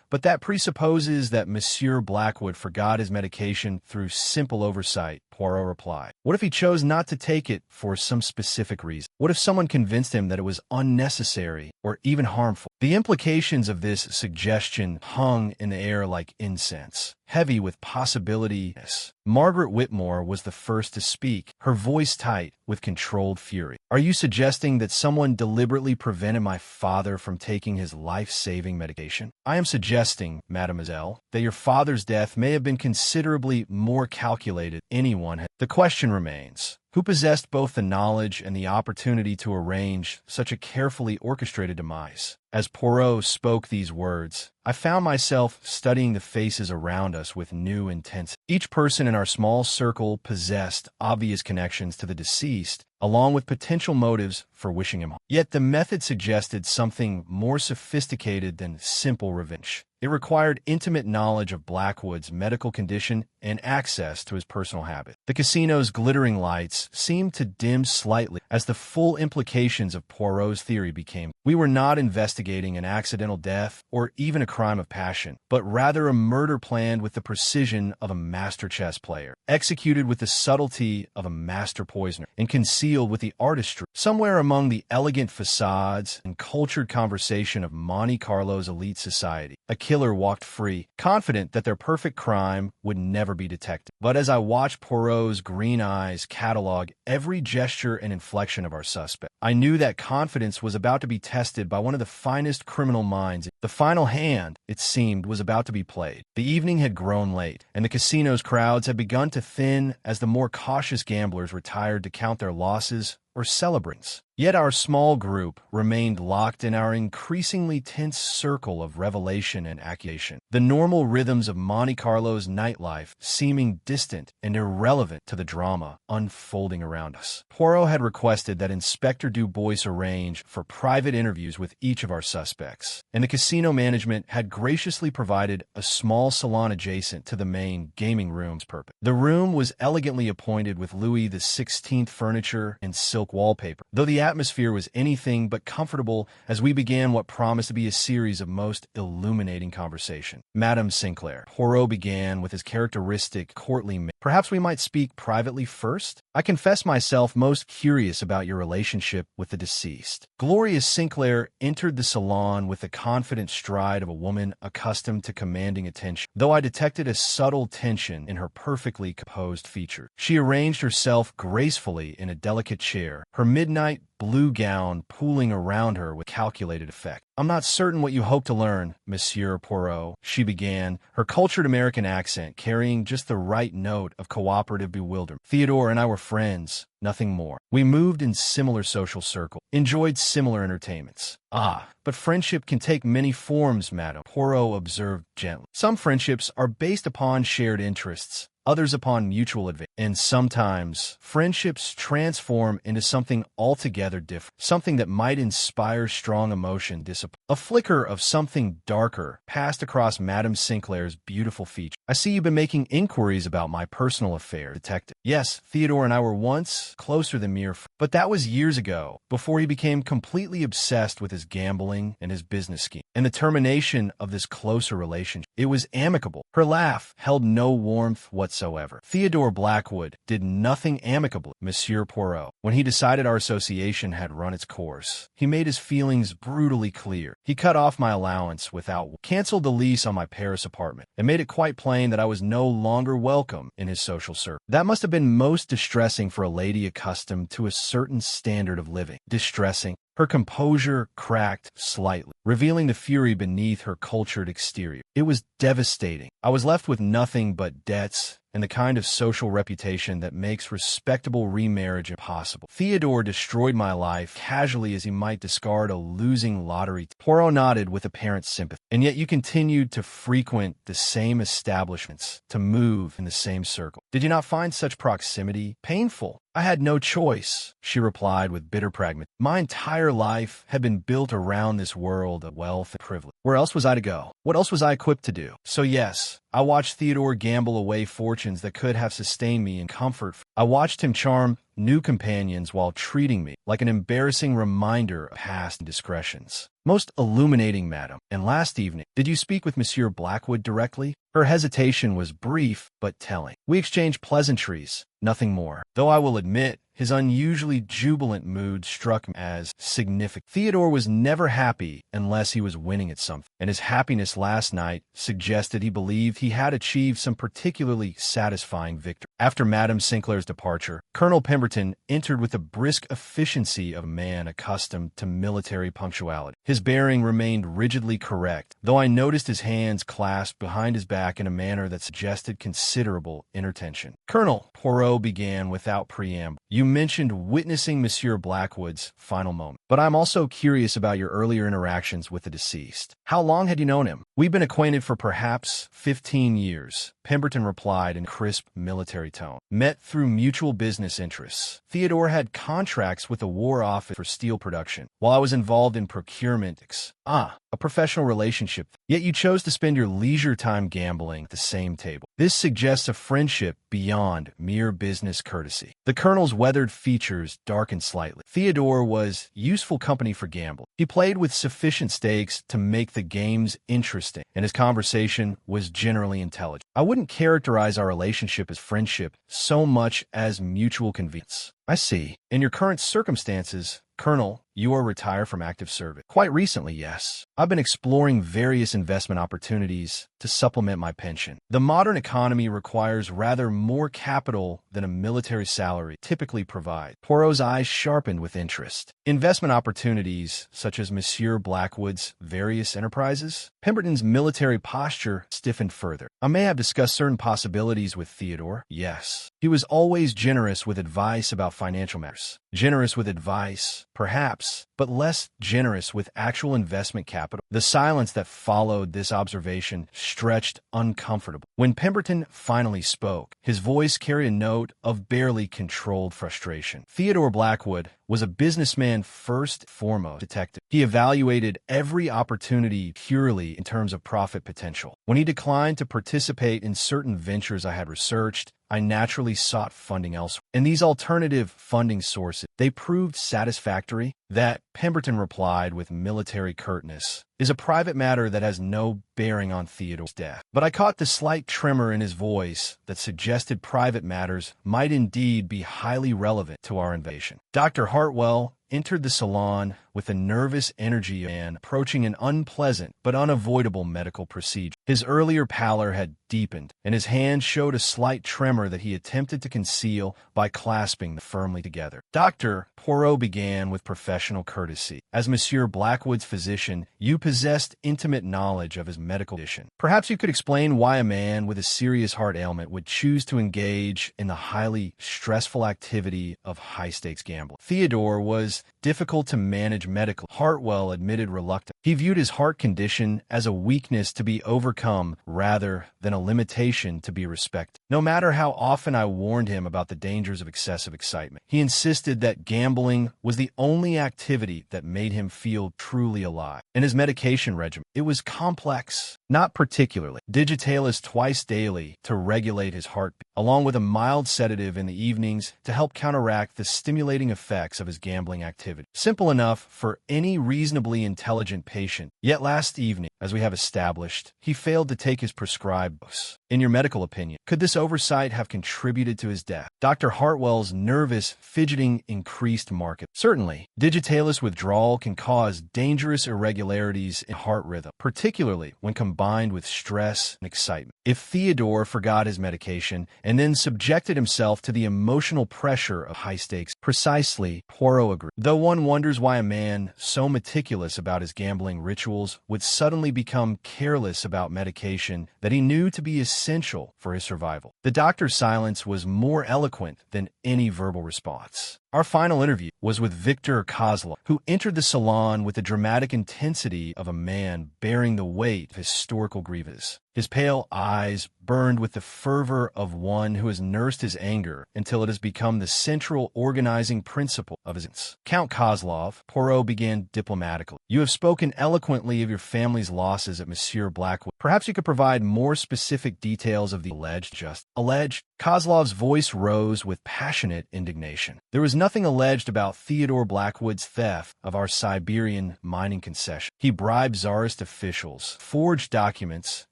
But that presupposes that Monsieur Blackwood forgot his medication through simple oversight, Poirot replied. What if he chose not to take it for some specific reason? What if someone convinced him that it was unnecessary or even harmful? The implications of this suggestion hung in the air like incense, heavy with possibilities. Margaret Whitmore was the first to speak, her voice tight with controlled fury. Are you suggesting that someone deliberately prevented my father from taking his life-saving medication? I am suggesting, mademoiselle, that your father's death may have been considerably more calculated than anyone had. The question remains, who possessed both the knowledge and the opportunity to arrange such a carefully orchestrated demise? As Poirot spoke these words, I found myself studying the faces around us with new intensity. Each person in our small circle possessed obvious connections to the deceased, along with potential motives for wishing him harm. Yet the method suggested something more sophisticated than simple revenge. It required intimate knowledge of Blackwood's medical condition and access to his personal habits. The casino's glittering lights seemed to dim slightly as the full implications of Poirot's theory became. We were not investigating an accidental death or even a crime of passion, but rather a murder planned with the precision of a master chess player, executed with the subtlety of a master poisoner, and concealed with the artistry somewhere among the elegant facades and cultured conversation of Monte Carlo's elite society. A killer walked free, confident that their perfect crime would never be detected. But as I watched Poirot's green eyes catalog every gesture and inflection of our suspect, I knew that confidence was about to be tested by one of the finest criminal minds. The final hand, it seemed, was about to be played. The evening had grown late, and the casino's crowds had begun to thin as the more cautious gamblers retired to count their losses or celebrants. Yet our small group remained locked in our increasingly tense circle of revelation and accusation, the normal rhythms of Monte Carlo's nightlife seeming distant and irrelevant to the drama unfolding around us. Poirot had requested that Inspector Dubois arrange for private interviews with each of our suspects, and the casino management had graciously provided a small salon adjacent to the main gaming room's purpose. The room was elegantly appointed with Louis XVI furniture and silk wallpaper, though the atmosphere was anything but comfortable as we began what promised to be a series of most illuminating conversation. Madame Sinclair. Poirot began with his characteristic courtly manner. Perhaps we might speak privately first? I confess myself most curious about your relationship with the deceased. Gloria Sinclair entered the salon with the confident stride of a woman accustomed to commanding attention, though I detected a subtle tension in her perfectly composed features. She arranged herself gracefully in a delicate chair, her midnight blue gown pooling around her with calculated effect. "I'm not certain what you hope to learn, Monsieur Poirot," she began, her cultured American accent carrying just the right note of cooperative bewilderment. "Theodore and I were friends, nothing more. We moved in similar social circles, enjoyed similar entertainments." "Ah, but friendship can take many forms, madam," Poirot observed gently. "Some friendships are based upon shared interests, others upon mutual advantage. And sometimes, friendships transform into something altogether different, something that might inspire strong emotion, discipline." A flicker of something darker passed across Madame Sinclair's beautiful features. "I see you've been making inquiries about my personal affair, detective." "Yes, Theodore and I were once closer than mere friends, but that was years ago, before he became completely obsessed with his gambling and his business scheme. And the termination of this closer relationship, it was amicable." Her laugh held no warmth whatsoever. "Theodore Blackwood did nothing amicably, Monsieur Poirot. When he decided our association had run its course, he made his feelings brutally clear. He cut off my allowance without canceled the lease on my Paris apartment, and made it quite plain that I was no longer welcome in his social circle. That must have been most distressing for a lady accustomed to a certain standard of living." Distressing? Her composure cracked slightly, revealing the fury beneath her cultured exterior. "It was devastating. I was left with nothing but debts and the kind of social reputation that makes respectable remarriage impossible. Theodore destroyed my life casually as he might discard a losing lottery." Poirot nodded with apparent sympathy. "And yet you continued to frequent the same establishments, to move in the same circle. Did you not find such proximity painful?" "I had no choice," she replied with bitter pragmatism. "My entire life had been built around this world of wealth and privilege. Where else was I to go? What else was I equipped to do? So yes, I watched Theodore gamble away fortunes that could have sustained me in comfort. I watched him charm new companions while treating me like an embarrassing reminder of past indiscretions." "Most illuminating, madam. And last evening, did you speak with Monsieur Blackwood directly?" Her hesitation was brief but telling. "We exchanged pleasantries, nothing more. Though I will admit, his unusually jubilant mood struck me as significant. Theodore was never happy unless he was winning at something, and his happiness last night suggested he believed he had achieved some particularly satisfying victory." After Madame Sinclair's departure, Colonel Pemberton entered with the brisk efficiency of a man accustomed to military punctuality. His bearing remained rigidly correct, though I noticed his hands clasped behind his back in a manner that suggested considerable inner tension. "Colonel," Poirot began without preamble, "you mentioned witnessing Monsieur Blackwood's final moment, but I'm also curious about your earlier interactions with the deceased. How long had you known him?" "We've been acquainted for perhaps 15 years. Pemberton replied in a crisp military tone. Met through mutual business interests. Theodore had contracts with the War Office for steel production, while I was involved in procurement. A professional relationship. Yet you chose to spend your leisure time gambling at the same table. This suggests a friendship beyond mere business courtesy. The colonel's weathered features darkened slightly. Theodore was useful company for gambling. He played with sufficient stakes to make the games interesting, and his conversation was generally intelligent. I wouldn't characterize our relationship as friendship so much as mutual convenience. I see. In your current circumstances, Colonel, you are retired from active service. Quite recently, yes. I've been exploring various investment opportunities to supplement my pension. The modern economy requires rather more capital than a military salary typically provides. Poirot's eyes sharpened with interest. Investment opportunities, such as Monsieur Blackwood's various enterprises? Pemberton's military posture stiffened further. I may have discussed certain possibilities with Theodore. Yes. He was always generous with advice about financial matters. Generous with advice, perhaps, but less generous with actual investment capital. The silence that followed this observation stretched uncomfortably. When Pemberton finally spoke, his voice carried a note of barely controlled frustration. Theodore Blackwood was a businessman first and foremost, detective. He evaluated every opportunity purely in terms of profit potential. When he declined to participate in certain ventures I had researched, I naturally sought funding elsewhere. And these alternative funding sources, they proved satisfactory. That, Pemberton replied with military curtness, is a private matter that has no bearing on Theodore's death. But I caught the slight tremor in his voice that suggested private matters might indeed be highly relevant to our invasion. Dr. Hartwell entered the salon with the nervous energy of a man approaching an unpleasant but unavoidable medical procedure. His earlier pallor had deepened, and his hand showed a slight tremor that he attempted to conceal by clasping them firmly together. Dr. Poirot began with professional courtesy. As Monsieur Blackwood's physician, you possessed intimate knowledge of his medical condition. Perhaps you could explain why a man with a serious heart ailment would choose to engage in the highly stressful activity of high-stakes gambling. Theodore was difficult to manage medically, Hartwell admitted reluctantly. He viewed his heart condition as a weakness to be overcome rather than a limitation to be respected. No matter how often I warned him about the dangers of excessive excitement, he insisted that gambling was the only activity that made him feel truly alive. In his medication regimen, it was complex, not particularly. Digitalis twice daily to regulate his heartbeat, along with a mild sedative in the evenings to help counteract the stimulating effects of his gambling activity. Simple enough for any reasonably intelligent patient. Yet last evening, as we have established, he failed to take his prescribed dose. In your medical opinion, could this oversight have contributed to his death? Dr. Hartwell's nervous fidgeting increased markedly. Certainly, digitalis withdrawal can cause dangerous irregularities in heart rhythm, particularly when combined with stress and excitement. If Theodore forgot his medication and then subjected himself to the emotional pressure of high stakes, precisely, Poirot agreed. Though one wonders why a man so meticulous about his gambling rituals would suddenly become careless about medication that he knew to be essential for his survival. The doctor's silence was more eloquent than any verbal response. Our final interview was with Victor Kozlov, who entered the salon with the dramatic intensity of a man bearing the weight of historical grievances. His pale eyes burned with the fervor of one who has nursed his anger until it has become the central organizing principle of his innocence. Count Kozlov, Poirot began diplomatically. You have spoken eloquently of your family's losses at Monsieur Blackwood. Perhaps you could provide more specific details of the alleged justice. Alleged? Kozlov's voice rose with passionate indignation. There was nothing alleged about Theodore Blackwood's theft of our Siberian mining concession. He bribed Tsarist officials, forged documents,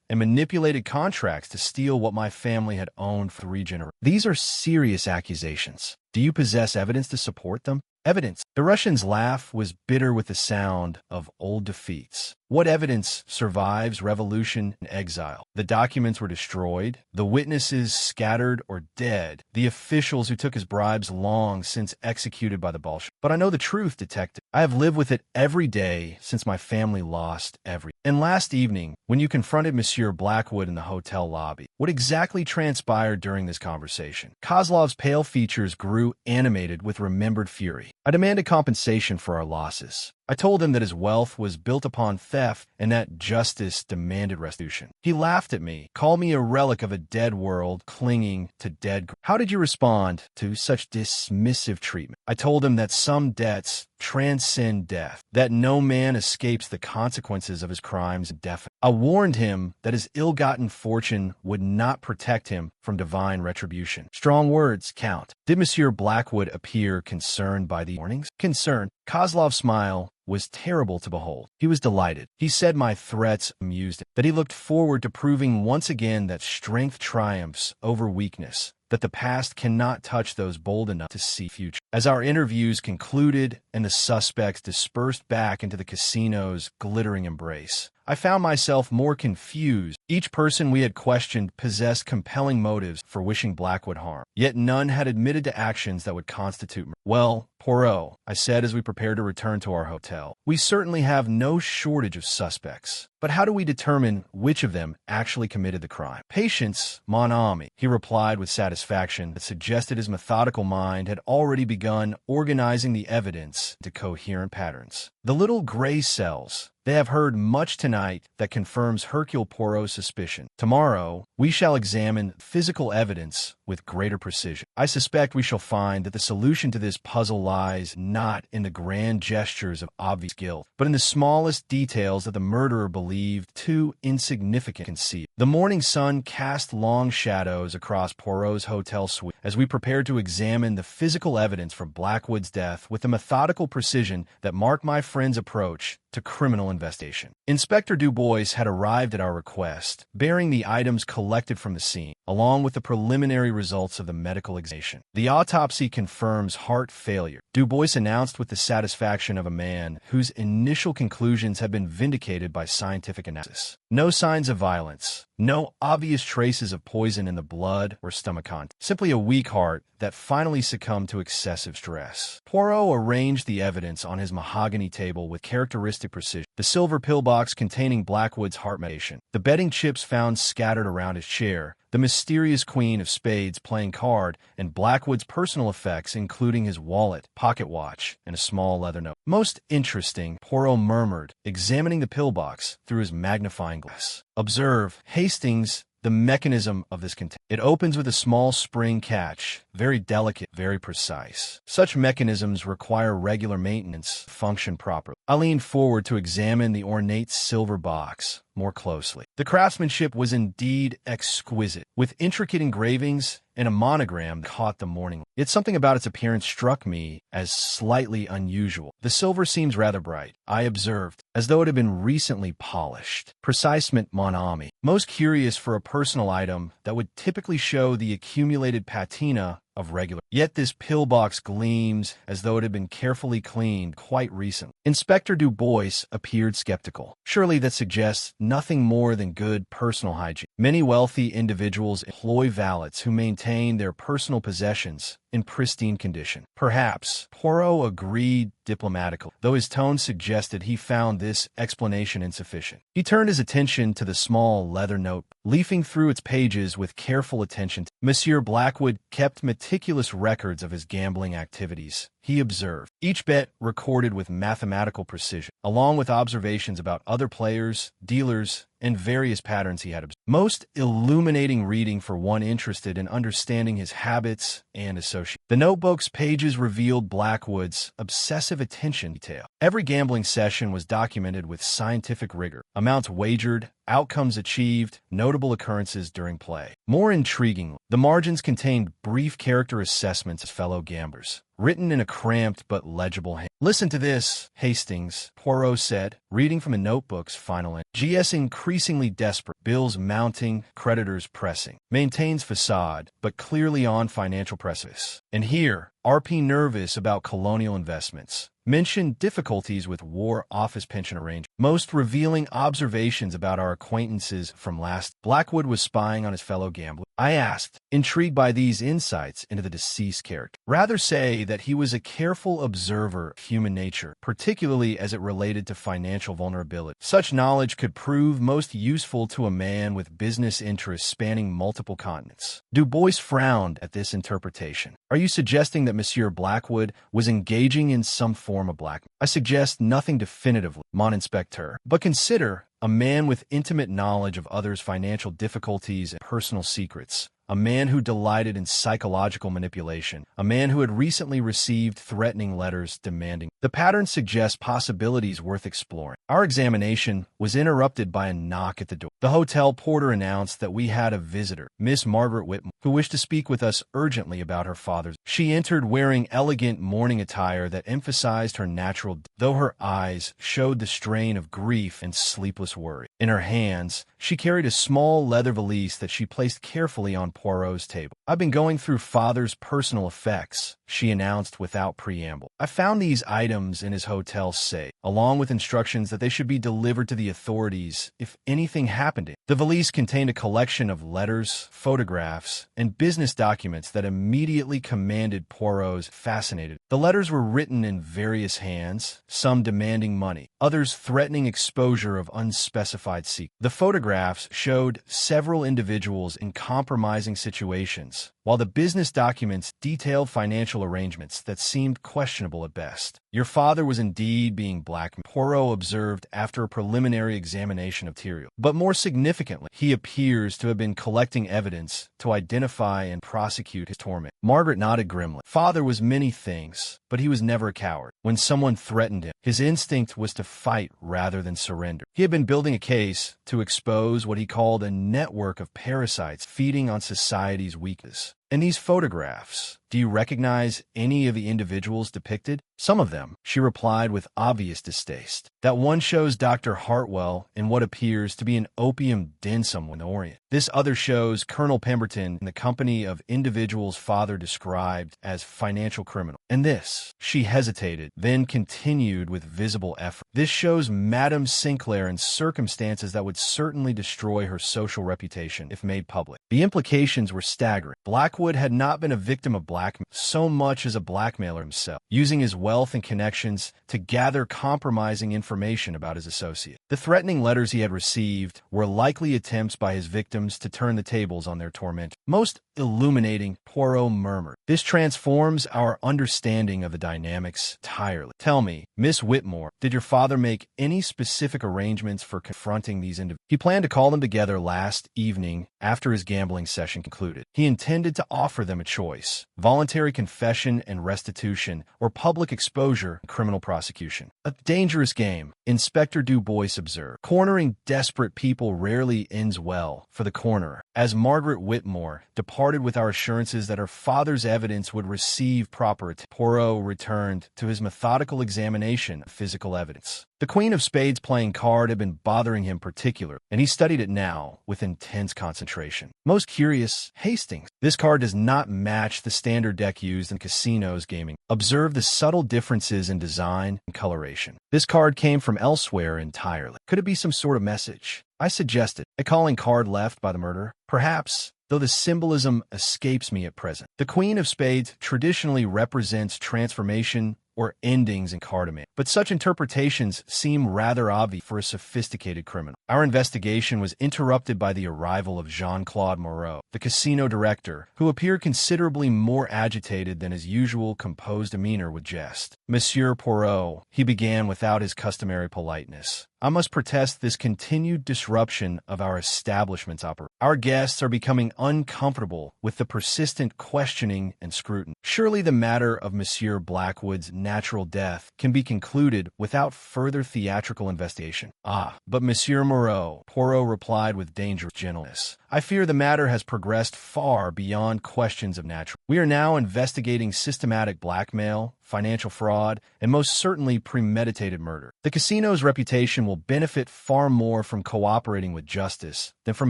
and manipulated contracts to steal what my family had owned for 3 generations. These are serious accusations. Do you possess evidence to support them? Evidence. The Russian's laugh was bitter with the sound of old defeats. What evidence survives revolution and exile? The documents were destroyed, the witnesses scattered or dead, the officials who took his bribes long since executed by the Bolsheviks. But I know the truth, detective. I have lived with it every day since my family lost everything. And last evening, when you confronted Monsieur Blackwood in the hotel lobby, what exactly transpired during this conversation? Kozlov's pale features grew animated with remembered fury. I demanded compensation for our losses. I told him that his wealth was built upon theft and that justice demanded restitution. He laughed at me, called me a relic of a dead world clinging to dead. How did you respond to such dismissive treatment? I told him that some debts transcend death, that no man escapes the consequences of his crimes indefinitely. I warned him that his ill-gotten fortune would not protect him from divine retribution. Strong words, Count. Did Monsieur Blackwood appear concerned by the warnings? Concerned. Kozlov's smile was terrible to behold. He was delighted. He said my threats amused him, that he looked forward to proving once again that strength triumphs over weakness, that the past cannot touch those bold enough to see future. As our interviews concluded and the suspects dispersed back into the casino's glittering embrace, I found myself more confused. Each person we had questioned possessed compelling motives for wishing Blackwood harm, yet none had admitted to actions that would constitute murder. Well, Poirot, I said as we prepared to return to our hotel, we certainly have no shortage of suspects. But how do we determine which of them actually committed the crime? Patience, mon ami, he replied with satisfaction that suggested his methodical mind had already begun organizing the evidence into coherent patterns. The little gray cells. They have heard much tonight that confirms Hercule Poirot's suspicion. Tomorrow, we shall examine physical evidence with greater precision. I suspect we shall find that the solution to this puzzle lies not in the grand gestures of obvious guilt, but in the smallest details that the murderer believed too insignificant to conceal. The morning sun cast long shadows across Poirot's hotel suite as we prepared to examine the physical evidence for Blackwood's death with the methodical precision that marked my friend's approach to criminal investigation. Inspector Dubois had arrived at our request, bearing the items collected from the scene, along with the preliminary results of the medical examination. The autopsy confirms heart failure, Dubois announced with the satisfaction of a man whose initial conclusions have been vindicated by scientific analysis. No signs of violence, no obvious traces of poison in the blood or stomach content, simply a weak heart that finally succumbed to excessive stress. Poirot arranged the evidence on his mahogany table with characteristic precision. The silver pillbox containing Blackwood's heart medication, the betting chips found scattered around his chair, the mysterious queen of spades playing card, and Blackwood's personal effects including his wallet, pocket watch, and a small leather note. Most interesting, Poirot murmured, examining the pillbox through his magnifying glass. Observe, Hastings, the mechanism of this container. It opens with a small spring catch, very delicate, very precise. Such mechanisms require regular maintenance to function properly. I leaned forward to examine the ornate silver box more closely. The craftsmanship was indeed exquisite, with intricate engravings and a monogram that caught the morning. Yet something about its appearance struck me as slightly unusual. The silver seems rather bright, I observed, as though it had been recently polished. Precisement, mon ami. Most curious for a personal item that would typically show the accumulated patina of regular. Yet this pillbox gleams as though it had been carefully cleaned quite recently. Inspector Dubois appeared skeptical. Surely that suggests nothing more than good personal hygiene. Many wealthy individuals employ valets who maintain their personal possessions in pristine condition. Perhaps Poirot agreed diplomatically, though his tone suggested he found this explanation insufficient. He turned his attention to the small leather note, leafing through its pages with careful attention. Monsieur Blackwood kept meticulous records of his gambling activities, he observed, each bet recorded with mathematical precision, along with observations about other players, dealers, and various patterns he had observed. Most illuminating reading for one interested in understanding his habits and associates. The notebook's pages revealed Blackwood's obsessive attention to detail. Every gambling session was documented with scientific rigor. Amounts wagered, outcomes achieved, notable occurrences during play. More intriguingly, the margins contained brief character assessments of fellow gamblers, written in a cramped but legible hand. Listen to this, Hastings, Poirot said, reading from the notebook's final end. GS increasingly desperate, bills mounting, creditors pressing, maintains facade, but clearly on financial precipice. And here, RP nervous about colonial investments. Mentioned difficulties with War Office pension arrangement. Most revealing observations about our acquaintances from last. Blackwood was spying on his fellow gambler. I asked, intrigued by these insights into the deceased character. Rather say that he was a careful observer of human nature, particularly as it related to financial vulnerability. Such knowledge could prove most useful to a man with business interests spanning multiple continents. Dubois frowned at this interpretation. Are you suggesting that that Monsieur Blackwood was engaging in some form of blackmail. I suggest nothing definitively, mon inspecteur, but consider a man with intimate knowledge of others' financial difficulties and personal secrets. A man who delighted in psychological manipulation. A man who had recently received threatening letters demanding. The pattern suggests possibilities worth exploring. Our examination was interrupted by a knock at the door. The hotel porter announced that we had a visitor, Miss Margaret Whitmore, who wished to speak with us urgently about her father's. She entered wearing elegant morning attire that emphasized her natural, though her eyes showed the strain of grief and sleepless worry. In her hands, she carried a small leather valise that she placed carefully on Poirot's table. "I've been going through Father's personal effects," she announced without preamble. "I found these items in his hotel safe, along with instructions that they should be delivered to the authorities if anything happened to him." The valise contained a collection of letters, photographs, and business documents that immediately commanded Poirot's fascinated. The letters were written in various hands, some demanding money, others threatening exposure of unspecified secrets. The photographs showed several individuals in compromising situations, while the business documents detailed financial arrangements that seemed questionable at best. "Your father was indeed being blackmailed," Poirot observed after a preliminary examination of Theriot. "But more significantly, he appears to have been collecting evidence to identify and prosecute his torment." Margaret nodded grimly. "Father was many things, but he was never a coward. When someone threatened him, his instinct was to fight rather than surrender. He had been building a case to expose what he called a network of parasites feeding on society's weakness. And these photographs, do you recognize any of the individuals depicted?" "Some of them," she replied with obvious distaste. "That one shows Dr. Hartwell in what appears to be an opium den somewhere in the Orient. This other shows Colonel Pemberton in the company of individuals father described as financial criminals. And this," she hesitated, then continued with visible effort, "this shows Madame Sinclair in circumstances that would certainly destroy her social reputation if made public." The implications were staggering. Blackwood had not been a victim of blackmail so much as a blackmailer himself, using his wealth and connections to gather compromising information about his associate. The threatening letters he had received were likely attempts by his victims to turn the tables on their tormentor. "Most illuminating," Poirot murmured. "This transforms our understanding of the dynamics entirely. Tell me, Miss Whitmore, did your father make any specific arrangements for confronting these individuals?" "He planned to call them together last evening after his gambling session concluded. He intended to offer them a choice: voluntary confession and restitution, or public exposure and criminal prosecution. A dangerous game," Inspector Du Bois observed. "Cornering desperate people rarely ends well for the cornerer." As Margaret Whitmore departed with our assurances that her father's evidence would receive proper attention, Poirot returned to his methodical examination of physical evidence. The Queen of Spades playing card had been bothering him particularly, and he studied it now with intense concentration. "Most curious, Hastings. This card does not match the standard deck used in casinos gaming. Observe the subtle differences in design and coloration. This card came from elsewhere entirely. Could it be some sort of message?" I suggested. "A calling card left by the murderer? Perhaps, though the symbolism escapes me at present. The Queen of Spades traditionally represents transformation or endings in cardamom, but such interpretations seem rather obvious for a sophisticated criminal." Our investigation was interrupted by the arrival of Jean-Claude Moreau, the casino director, who appeared considerably more agitated than his usual composed demeanor would jest. "Monsieur Poirot," he began without his customary politeness, "I must protest this continued disruption of our establishment's operation. Our guests are becoming uncomfortable with the persistent questioning and scrutiny. Surely the matter of Monsieur Blackwood's natural death can be concluded without further theatrical investigation." "Ah, but Monsieur Moreau," Poirot replied with dangerous gentleness, "I fear the matter has progressed far beyond questions of natural. We are now investigating systematic blackmail, financial fraud, and most certainly premeditated murder. The casino's reputation will benefit far more from cooperating with justice than from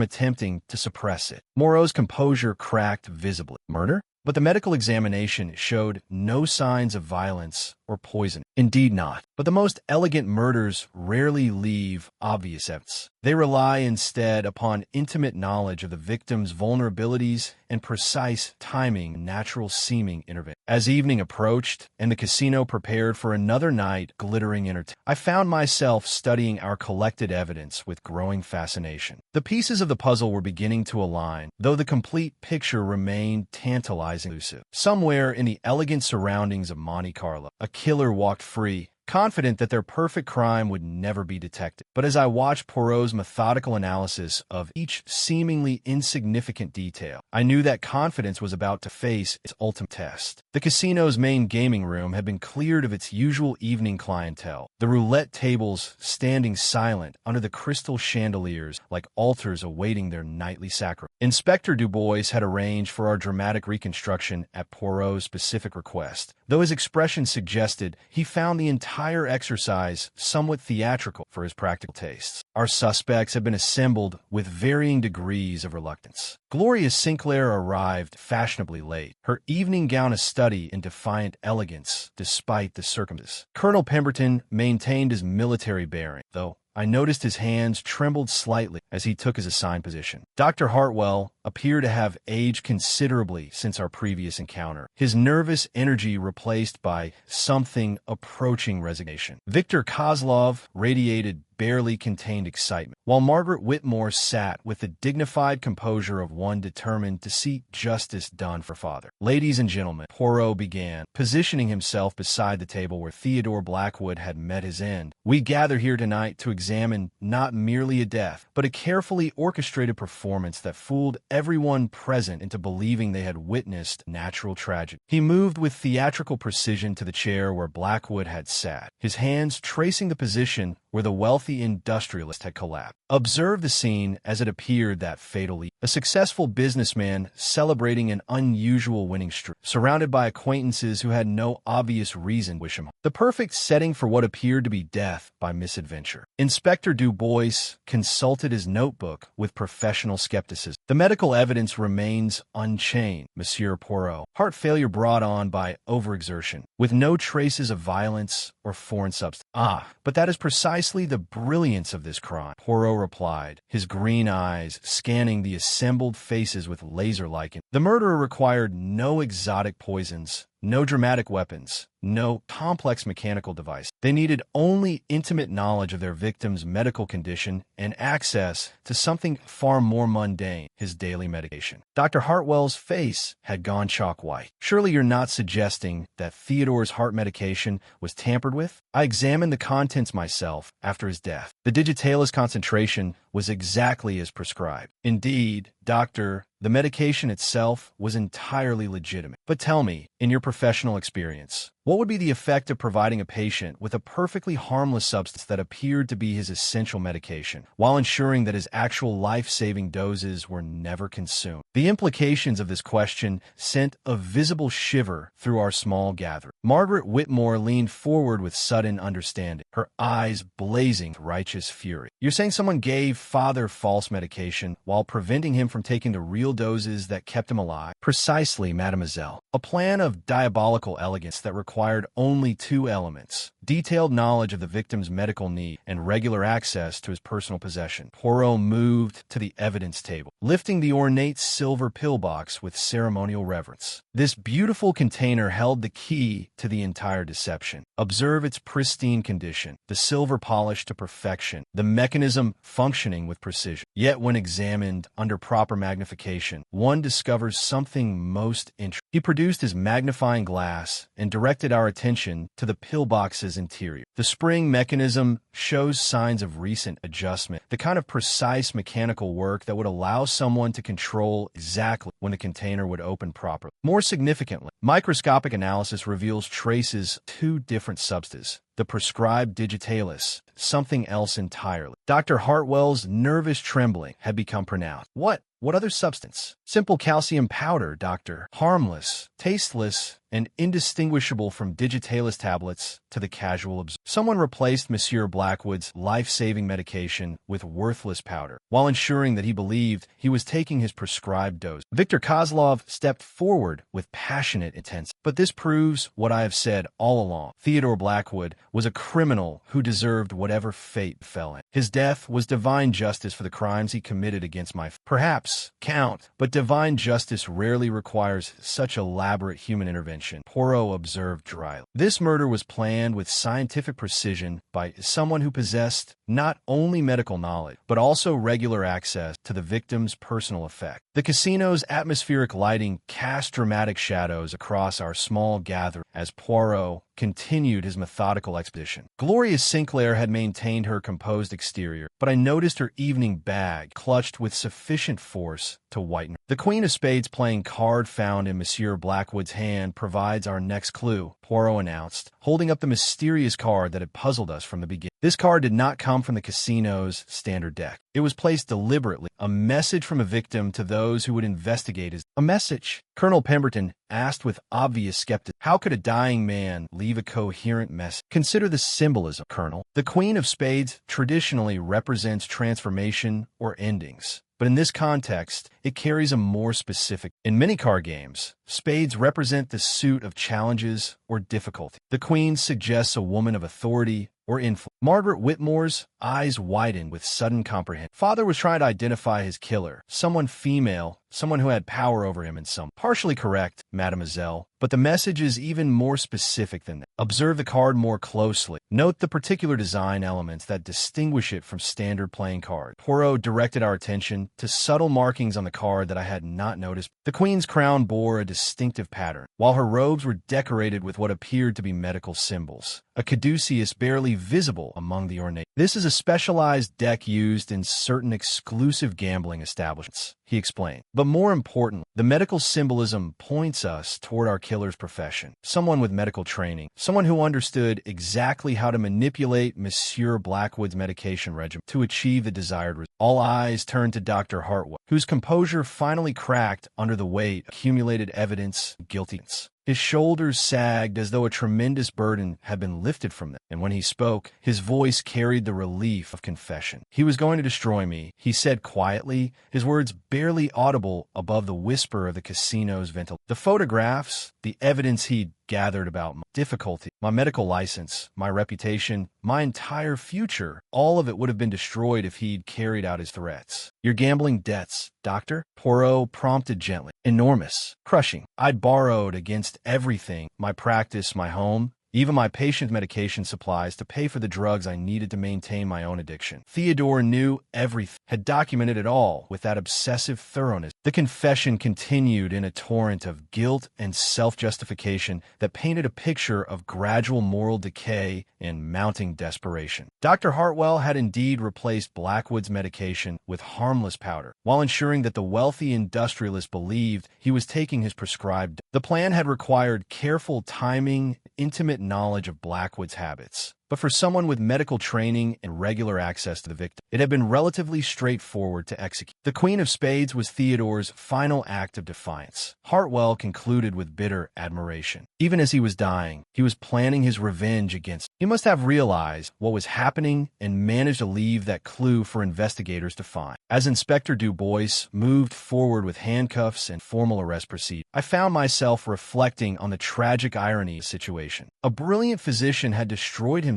attempting to suppress it." Moreau's composure cracked visibly. "Murder?" But the medical examination showed no signs of violence or poisoning. Indeed not. But the most elegant murders rarely leave obvious evidence. They rely instead upon intimate knowledge of the victim's vulnerabilities and precise timing and natural-seeming intervention. As evening approached and the casino prepared for another night glittering entertainment, I found myself studying our collected evidence with growing fascination. The pieces of the puzzle were beginning to align, though the complete picture remained tantalizingly elusive. Somewhere in the elegant surroundings of Monte Carlo, a killer walked free, confident that their perfect crime would never be detected. But as I watched Poirot's methodical analysis of each seemingly insignificant detail, I knew that confidence was about to face its ultimate test. The casino's main gaming room had been cleared of its usual evening clientele, the roulette tables standing silent under the crystal chandeliers like altars awaiting their nightly sacrifice. Inspector Dubois had arranged for our dramatic reconstruction at Poirot's specific request, though his expression suggested he found the entire exercise somewhat theatrical for his practical tastes. Our suspects had been assembled with varying degrees of reluctance. Gloria Sinclair arrived fashionably late, her evening gown a study in defiant elegance despite the circumstances. Colonel Pemberton maintained his military bearing, though I noticed his hands trembled slightly as he took his assigned position. Dr. Hartwell appeared to have aged considerably since our previous encounter, his nervous energy replaced by something approaching resignation. Victor Kozlov radiated barely contained excitement, while Margaret Whitmore sat with the dignified composure of one determined to see justice done for father. "Ladies and gentlemen," Poirot began, positioning himself beside the table where Theodore Blackwood had met his end, "we gather here tonight to examine not merely a death, but a carefully orchestrated performance that fooled everyone present into believing they had witnessed natural tragedy." He moved with theatrical precision to the chair where Blackwood had sat, his hands tracing the position where the wealthy industrialist had collapsed. Observe the scene as it appeared that fatal evening. A successful businessman celebrating an unusual winning streak, surrounded by acquaintances who had no obvious reason to wish him harm. The perfect setting for what appeared to be death by misadventure. Inspector Dubois consulted his notebook with professional skepticism. "The medical evidence remains unchanged, Monsieur Poirot. Heart failure brought on by overexertion, with no traces of violence or foreign substance." "Ah, but that is precisely the brilliance of this crime," Poirot replied, his green eyes scanning the assembled faces with laser-like. "The murderer required no exotic poisons, no dramatic weapons, no complex mechanical device. They needed only intimate knowledge of their victim's medical condition and access to something far more mundane, his daily medication." Dr. Hartwell's face had gone chalk white. "Surely you're not suggesting that Theodore's heart medication was tampered with?" "I examined the contents myself after his death. The digitalis concentration was exactly as prescribed. Indeed, Doctor, the medication itself was entirely legitimate. But tell me, in your professional experience, what would be the effect of providing a patient with a perfectly harmless substance that appeared to be his essential medication, while ensuring that his actual life-saving doses were never consumed?" The implications of this question sent a visible shiver through our small gathering. Margaret Whitmore leaned forward with sudden understanding, her eyes blazing with righteous fury. "You're saying someone gave father false medication while preventing him from taking the real doses that kept him alive?" "Precisely, mademoiselle. A plan of diabolical elegance that required only two elements: detailed knowledge of the victim's medical need and regular access to his personal possession." Poirot moved to the evidence table, lifting the ornate silver pillbox with ceremonial reverence. This beautiful container held the key to the entire deception. Observe its pristine condition, the silver polished to perfection, the mechanism functioning with precision. Yet when examined under proper magnification, one discovers something most interesting. He produced his magnifying glass and directed our attention to the pillbox's interior. The spring mechanism shows signs of recent adjustment, the kind of precise mechanical work that would allow someone to control exactly when the container would open properly. More significantly, microscopic analysis reveals traces of two different substances, the prescribed digitalis, something else entirely. Dr. Hartwell's nervous trembling had become pronounced. What other substance? Simple calcium powder, doctor. Harmless, tasteless, and indistinguishable from digitalis tablets to the casual observer. Someone replaced Monsieur Blackwood's life-saving medication with worthless powder, while ensuring that he believed he was taking his prescribed dose. Victor Kozlov stepped forward with passionate intensity. But this proves what I have said all along. Theodore Blackwood was a criminal who deserved whatever fate fell in. His death was divine justice for the crimes he committed against my Perhaps, Count, but divine justice rarely requires such elaborate human intervention, Poirot observed dryly. This murder was planned with scientific precision by someone who possessed not only medical knowledge, but also regular access to the victim's personal effect. The casino's atmospheric lighting cast dramatic shadows across our small gathering as Poirot continued his methodical expedition. Gloria Sinclair had maintained her composed exterior, but I noticed her evening bag clutched with sufficient force to whiten her. The Queen of Spades playing card found in Monsieur Blackwood's hand provides our next clue, Poirot announced, holding up the mysterious card that had puzzled us from the beginning. This card did not come from the casino's standard deck. It was placed deliberately, a message from a victim to those who would investigate his... A message? Colonel Pemberton asked with obvious skepticism. How could a dying man leave a coherent message? Consider the symbolism, Colonel. The Queen of Spades traditionally represents transformation or endings. But in this context, it carries a more specific. In many card games, spades represent the suit of challenges or difficulty. The queen suggests a woman of authority or influence. Margaret Whitmore's eyes widened with sudden comprehension. Father was trying to identify his killer, someone female, someone who had power over him in some. Partially correct, mademoiselle, but the message is even more specific than that. Observe the card more closely. Note the particular design elements that distinguish it from standard playing cards. Poirot directed our attention to subtle markings on the card that I had not noticed. The queen's crown bore a distinctive pattern, while her robes were decorated with what appeared to be medical symbols, a caduceus barely visible among the ornate. This is a specialized deck used in certain exclusive gambling establishments, he explained. But more important, the medical symbolism points us toward our killer's profession. Someone with medical training, someone who understood exactly how to manipulate Monsieur Blackwood's medication regimen to achieve the desired result. All eyes turned to Dr. Hartwell, whose composure finally cracked under the weight of accumulated evidence and guiltiness. His shoulders sagged as though a tremendous burden had been lifted from them, and when he spoke, his voice carried the relief of confession. He was going to destroy me, he said quietly, his words barely audible above the whisper of the casino's ventilator. The photographs, the evidence he'd gathered about my difficulty, my medical license, my reputation, my entire future, all of it would have been destroyed if he'd carried out his threats. Your gambling debts, doctor? Poirot prompted gently. Enormous. Crushing. I'd borrowed against everything, my practice, my home, even my patient's medication supplies to pay for the drugs I needed to maintain my own addiction. Theodore knew everything, had documented it all with that obsessive thoroughness. The confession continued in a torrent of guilt and self-justification that painted a picture of gradual moral decay and mounting desperation. Dr. Hartwell had indeed replaced Blackwood's medication with harmless powder, while ensuring that the wealthy industrialist believed he was taking his prescribed. The plan had required careful timing, intimate knowledge of Blackwood's habits. But for someone with medical training and regular access to the victim, it had been relatively straightforward to execute. The Queen of Spades was Theodore's final act of defiance. Hartwell concluded with bitter admiration. Even as he was dying, he was planning his revenge against. He must have realized what was happening and managed to leave that clue for investigators to find. As Inspector Du Bois moved forward with handcuffs and formal arrest proceedings, I found myself reflecting on the tragic irony of the situation. A brilliant physician had destroyed himself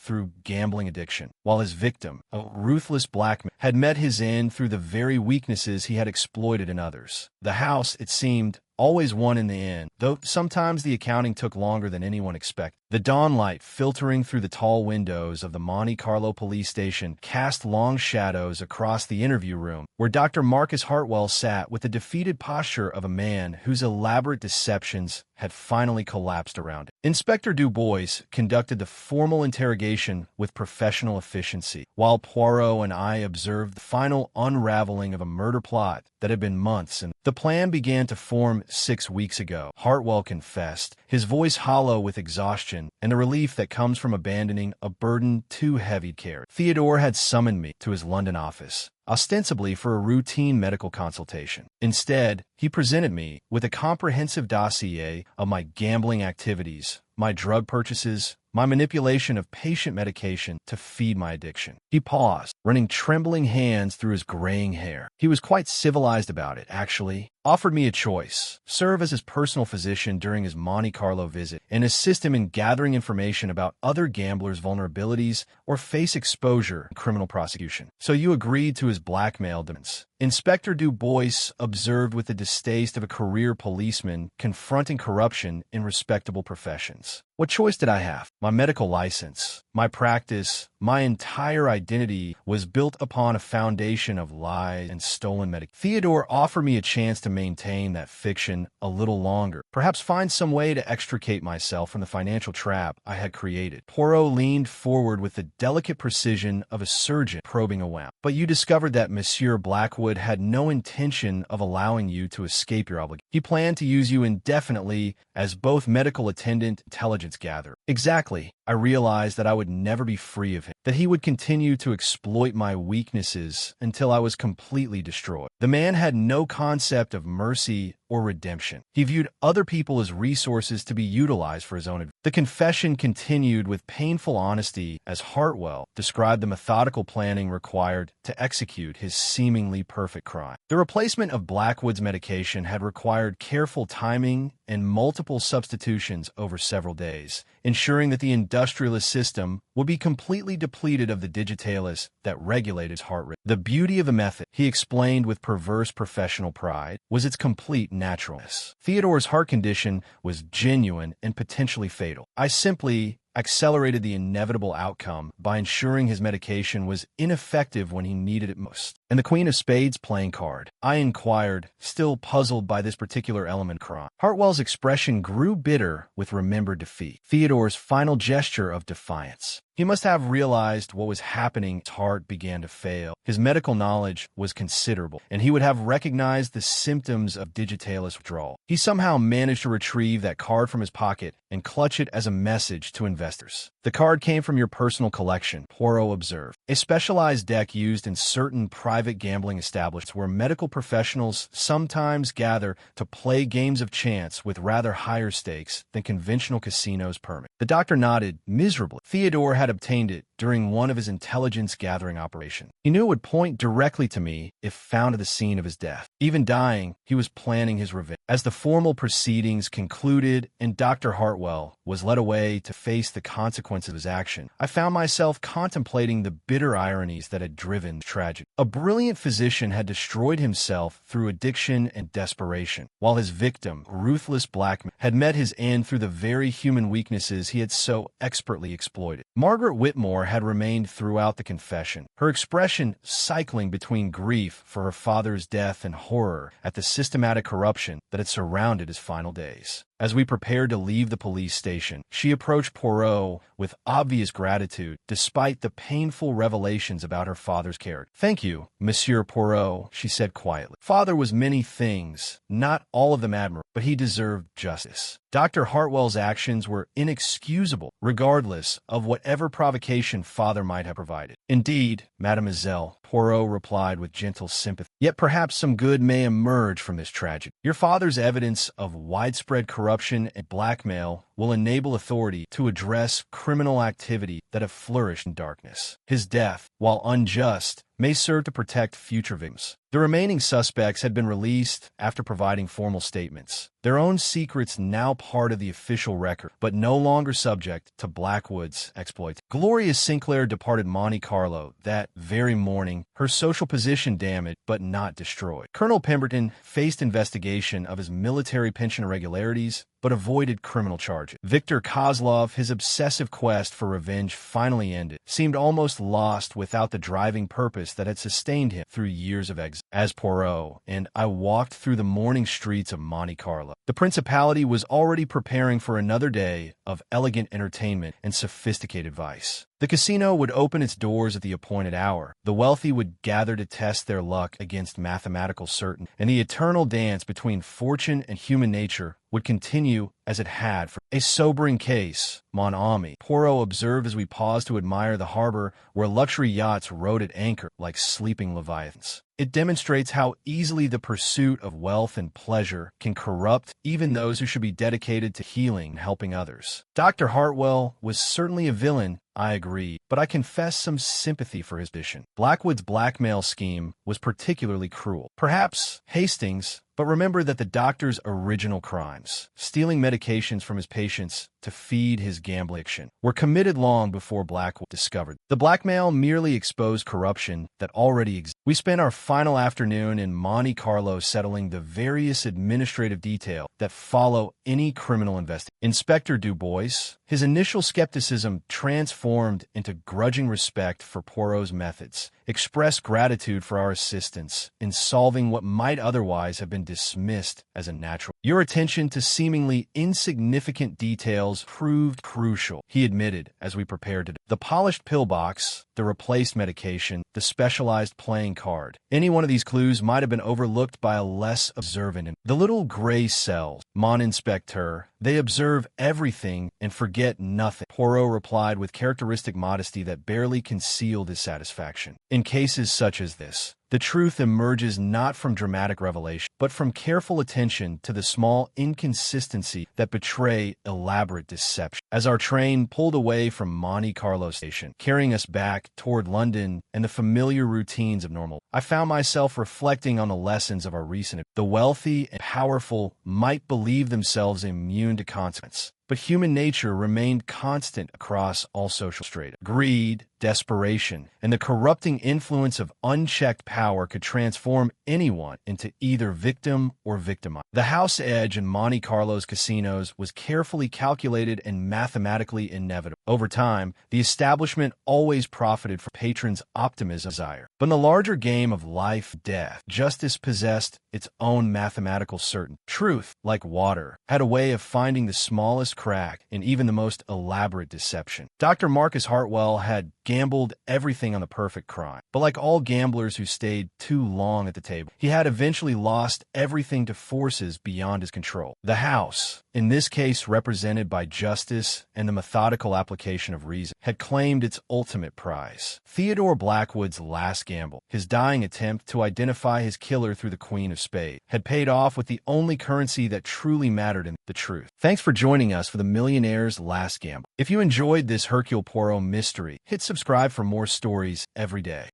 through gambling addiction, while his victim, a ruthless blackman, had met his end through the very weaknesses he had exploited in others. The house, it seemed, always won in the end, though sometimes the accounting took longer than anyone expected. The dawnlight filtering through the tall windows of the Monte Carlo police station cast long shadows across the interview room, where Dr. Marcus Hartwell sat with the defeated posture of a man whose elaborate deceptions had finally collapsed around him. Inspector Du Bois conducted the formal interrogation with professional efficiency, while Poirot and I observed the final unraveling of a murder plot that had been months in. The plan began to form 6 weeks ago, Hartwell confessed, his voice hollow with exhaustion satisfaction and the relief that comes from abandoning a burden too heavy to carry. Theodore had summoned me to his London office, ostensibly for a routine medical consultation. Instead, he presented me with a comprehensive dossier of my gambling activities, my drug purchases, my manipulation of patient medication to feed my addiction. He paused, running trembling hands through his graying hair. He was quite civilized about it, actually. Offered me a choice: serve as his personal physician during his Monte Carlo visit and assist him in gathering information about other gamblers' vulnerabilities or face exposure in criminal prosecution. So you agreed to his blackmail demands. Inspector Du Bois observed with the distaste of a career policeman confronting corruption in respectable professions. What choice did I have? My medical license, my practice, my entire identity was built upon a foundation of lies and stolen medication. Theodore offered me a chance to maintain that fiction a little longer, perhaps find some way to extricate myself from the financial trap I had created. Poirot leaned forward with the delicate precision of a surgeon probing a wound. But you discovered that Monsieur Blackwood had no intention of allowing you to escape your obligation. He planned to use you indefinitely as both medical attendant and intelligence gatherer. Exactly. I realized that I would never be free of him, that he would continue to exploit my weaknesses until I was completely destroyed. The man had no concept of mercy or redemption. He viewed other people as resources to be utilized for his own advantage. The confession continued with painful honesty as Hartwell described the methodical planning required to execute his seemingly perfect crime. The replacement of Blackwood's medication had required careful timing and multiple substitutions over several days, ensuring that the industrialist system would be completely depleted of the digitalis that regulated his heart rate. The beauty of the method, he explained with perverse professional pride, was its complete naturalness. Theodore's heart condition was genuine and potentially fatal. I simply accelerated the inevitable outcome by ensuring his medication was ineffective when he needed it most. And the Queen of Spades playing card? I inquired, still puzzled by this particular element of crime. Hartwell's expression grew bitter with remembered defeat. Theodore's final gesture of defiance. He must have realized what was happening. His heart began to fail. His medical knowledge was considerable, and he would have recognized the symptoms of digitalis withdrawal. He somehow managed to retrieve that card from his pocket and clutch it as a message to investors. The card came from your personal collection, Poirot observed. A specialized deck used in certain private gambling establishments where medical professionals sometimes gather to play games of chance with rather higher stakes than conventional casinos permit. The doctor nodded miserably. Theodore had obtained it during one of his intelligence-gathering operations. He knew it would point directly to me if found at the scene of his death. Even dying, he was planning his revenge. As the formal proceedings concluded and Dr. Hartwell was led away to face the consequences of his action, I found myself contemplating the bitter ironies that had driven the tragedy. A brilliant physician had destroyed himself through addiction and desperation, while his victim, ruthless Blackmail, had met his end through the very human weaknesses he had so expertly exploited. Margaret Whitmore had remained throughout the confession, her expression cycling between grief for her father's death and horror at the systematic corruption that had surrounded his final days. As we prepared to leave the police station, she approached Poirot with obvious gratitude, despite the painful revelations about her father's character. "Thank you, Monsieur Poirot," she said quietly. "Father was many things, not all of them admirable, but he deserved justice. Dr. Hartwell's actions were inexcusable, regardless of whatever provocation father might have provided." "Indeed, mademoiselle," Poirot replied with gentle sympathy. "Yet perhaps some good may emerge from this tragedy. Your father's evidence of widespread corruption and blackmail will enable authority to address criminal activity that have flourished in darkness. His death, while unjust, may serve to protect future victims." The remaining suspects had been released after providing formal statements, their own secrets now part of the official record, but no longer subject to Blackwood's exploit. Gloria Sinclair departed Monte Carlo that very morning, her social position damaged but not destroyed. Colonel Pemberton faced investigation of his military pension irregularities, but avoided criminal charges. Victor Kozlov, his obsessive quest for revenge finally ended, seemed almost lost without the driving purpose that had sustained him through years of exile. As Poirot and I walked through the morning streets of Monte Carlo, the principality was already preparing for another day of elegant entertainment and sophisticated vice. The casino would open its doors at the appointed hour. The wealthy would gather to test their luck against mathematical certainty, and the eternal dance between fortune and human nature would continue as it had for a sobering case, mon ami, Poirot observed as we paused to admire the harbor where luxury yachts rode at anchor like sleeping leviathans. It demonstrates how easily the pursuit of wealth and pleasure can corrupt even those who should be dedicated to healing and helping others. Dr. Hartwell was certainly a villain, I agree, but I confess some sympathy for his mission. Blackwood's blackmail scheme was particularly cruel. Perhaps Hastings, but remember that the doctor's original crimes, stealing medications from his patients to feed his gambling addiction, were committed long before Blackwood discovered. The blackmail merely exposed corruption that already existed. We spent our final afternoon in Monte Carlo settling the various administrative details that follow any criminal investigation. Inspector Du Bois, his initial skepticism transformed into grudging respect for Poirot's methods, expressed gratitude for our assistance in solving what might otherwise have been dismissed as a natural. Your attention to seemingly insignificant details proved crucial, he admitted as we prepared to. The polished pillbox, the replaced medication, the specialized playing card. Any one of these clues might have been overlooked by a less observant. The little gray cells, mon inspecteur, they observe everything and forget nothing, Poirot replied with characteristic modesty that barely concealed his satisfaction. In cases such as this, the truth emerges not from dramatic revelation, but from careful attention to the small inconsistency that betray elaborate deception. As our train pulled away from Monte Carlo station, carrying us back toward London and the familiar routines of normal, I found myself reflecting on the lessons of our recent. The wealthy and powerful might believe themselves immune to consequence, but human nature remained constant across all social strata. Greed, desperation, and the corrupting influence of unchecked power could transform anyone into either victim or victimized. The house edge in Monte Carlo's casinos was carefully calculated and mathematically inevitable. Over time, the establishment always profited from patrons' optimism and desire. But in the larger game of life-death, justice possessed its own mathematical certainty. Truth, like water, had a way of finding the smallest crack in even the most elaborate deception. Dr. Marcus Hartwell had gambled everything on the perfect crime. But like all gamblers who stayed too long at the table, he had eventually lost everything to forces beyond his control. The house, in this case represented by justice and the methodical application of reason, had claimed its ultimate prize. Theodore Blackwood's last gamble, his dying attempt to identify his killer through the Queen of Spades, had paid off with the only currency that truly mattered in the truth. Thanks for joining us for the Millionaire's Last Gamble. If you enjoyed this Hercule Poirot mystery, hit subscribe for more stories every day.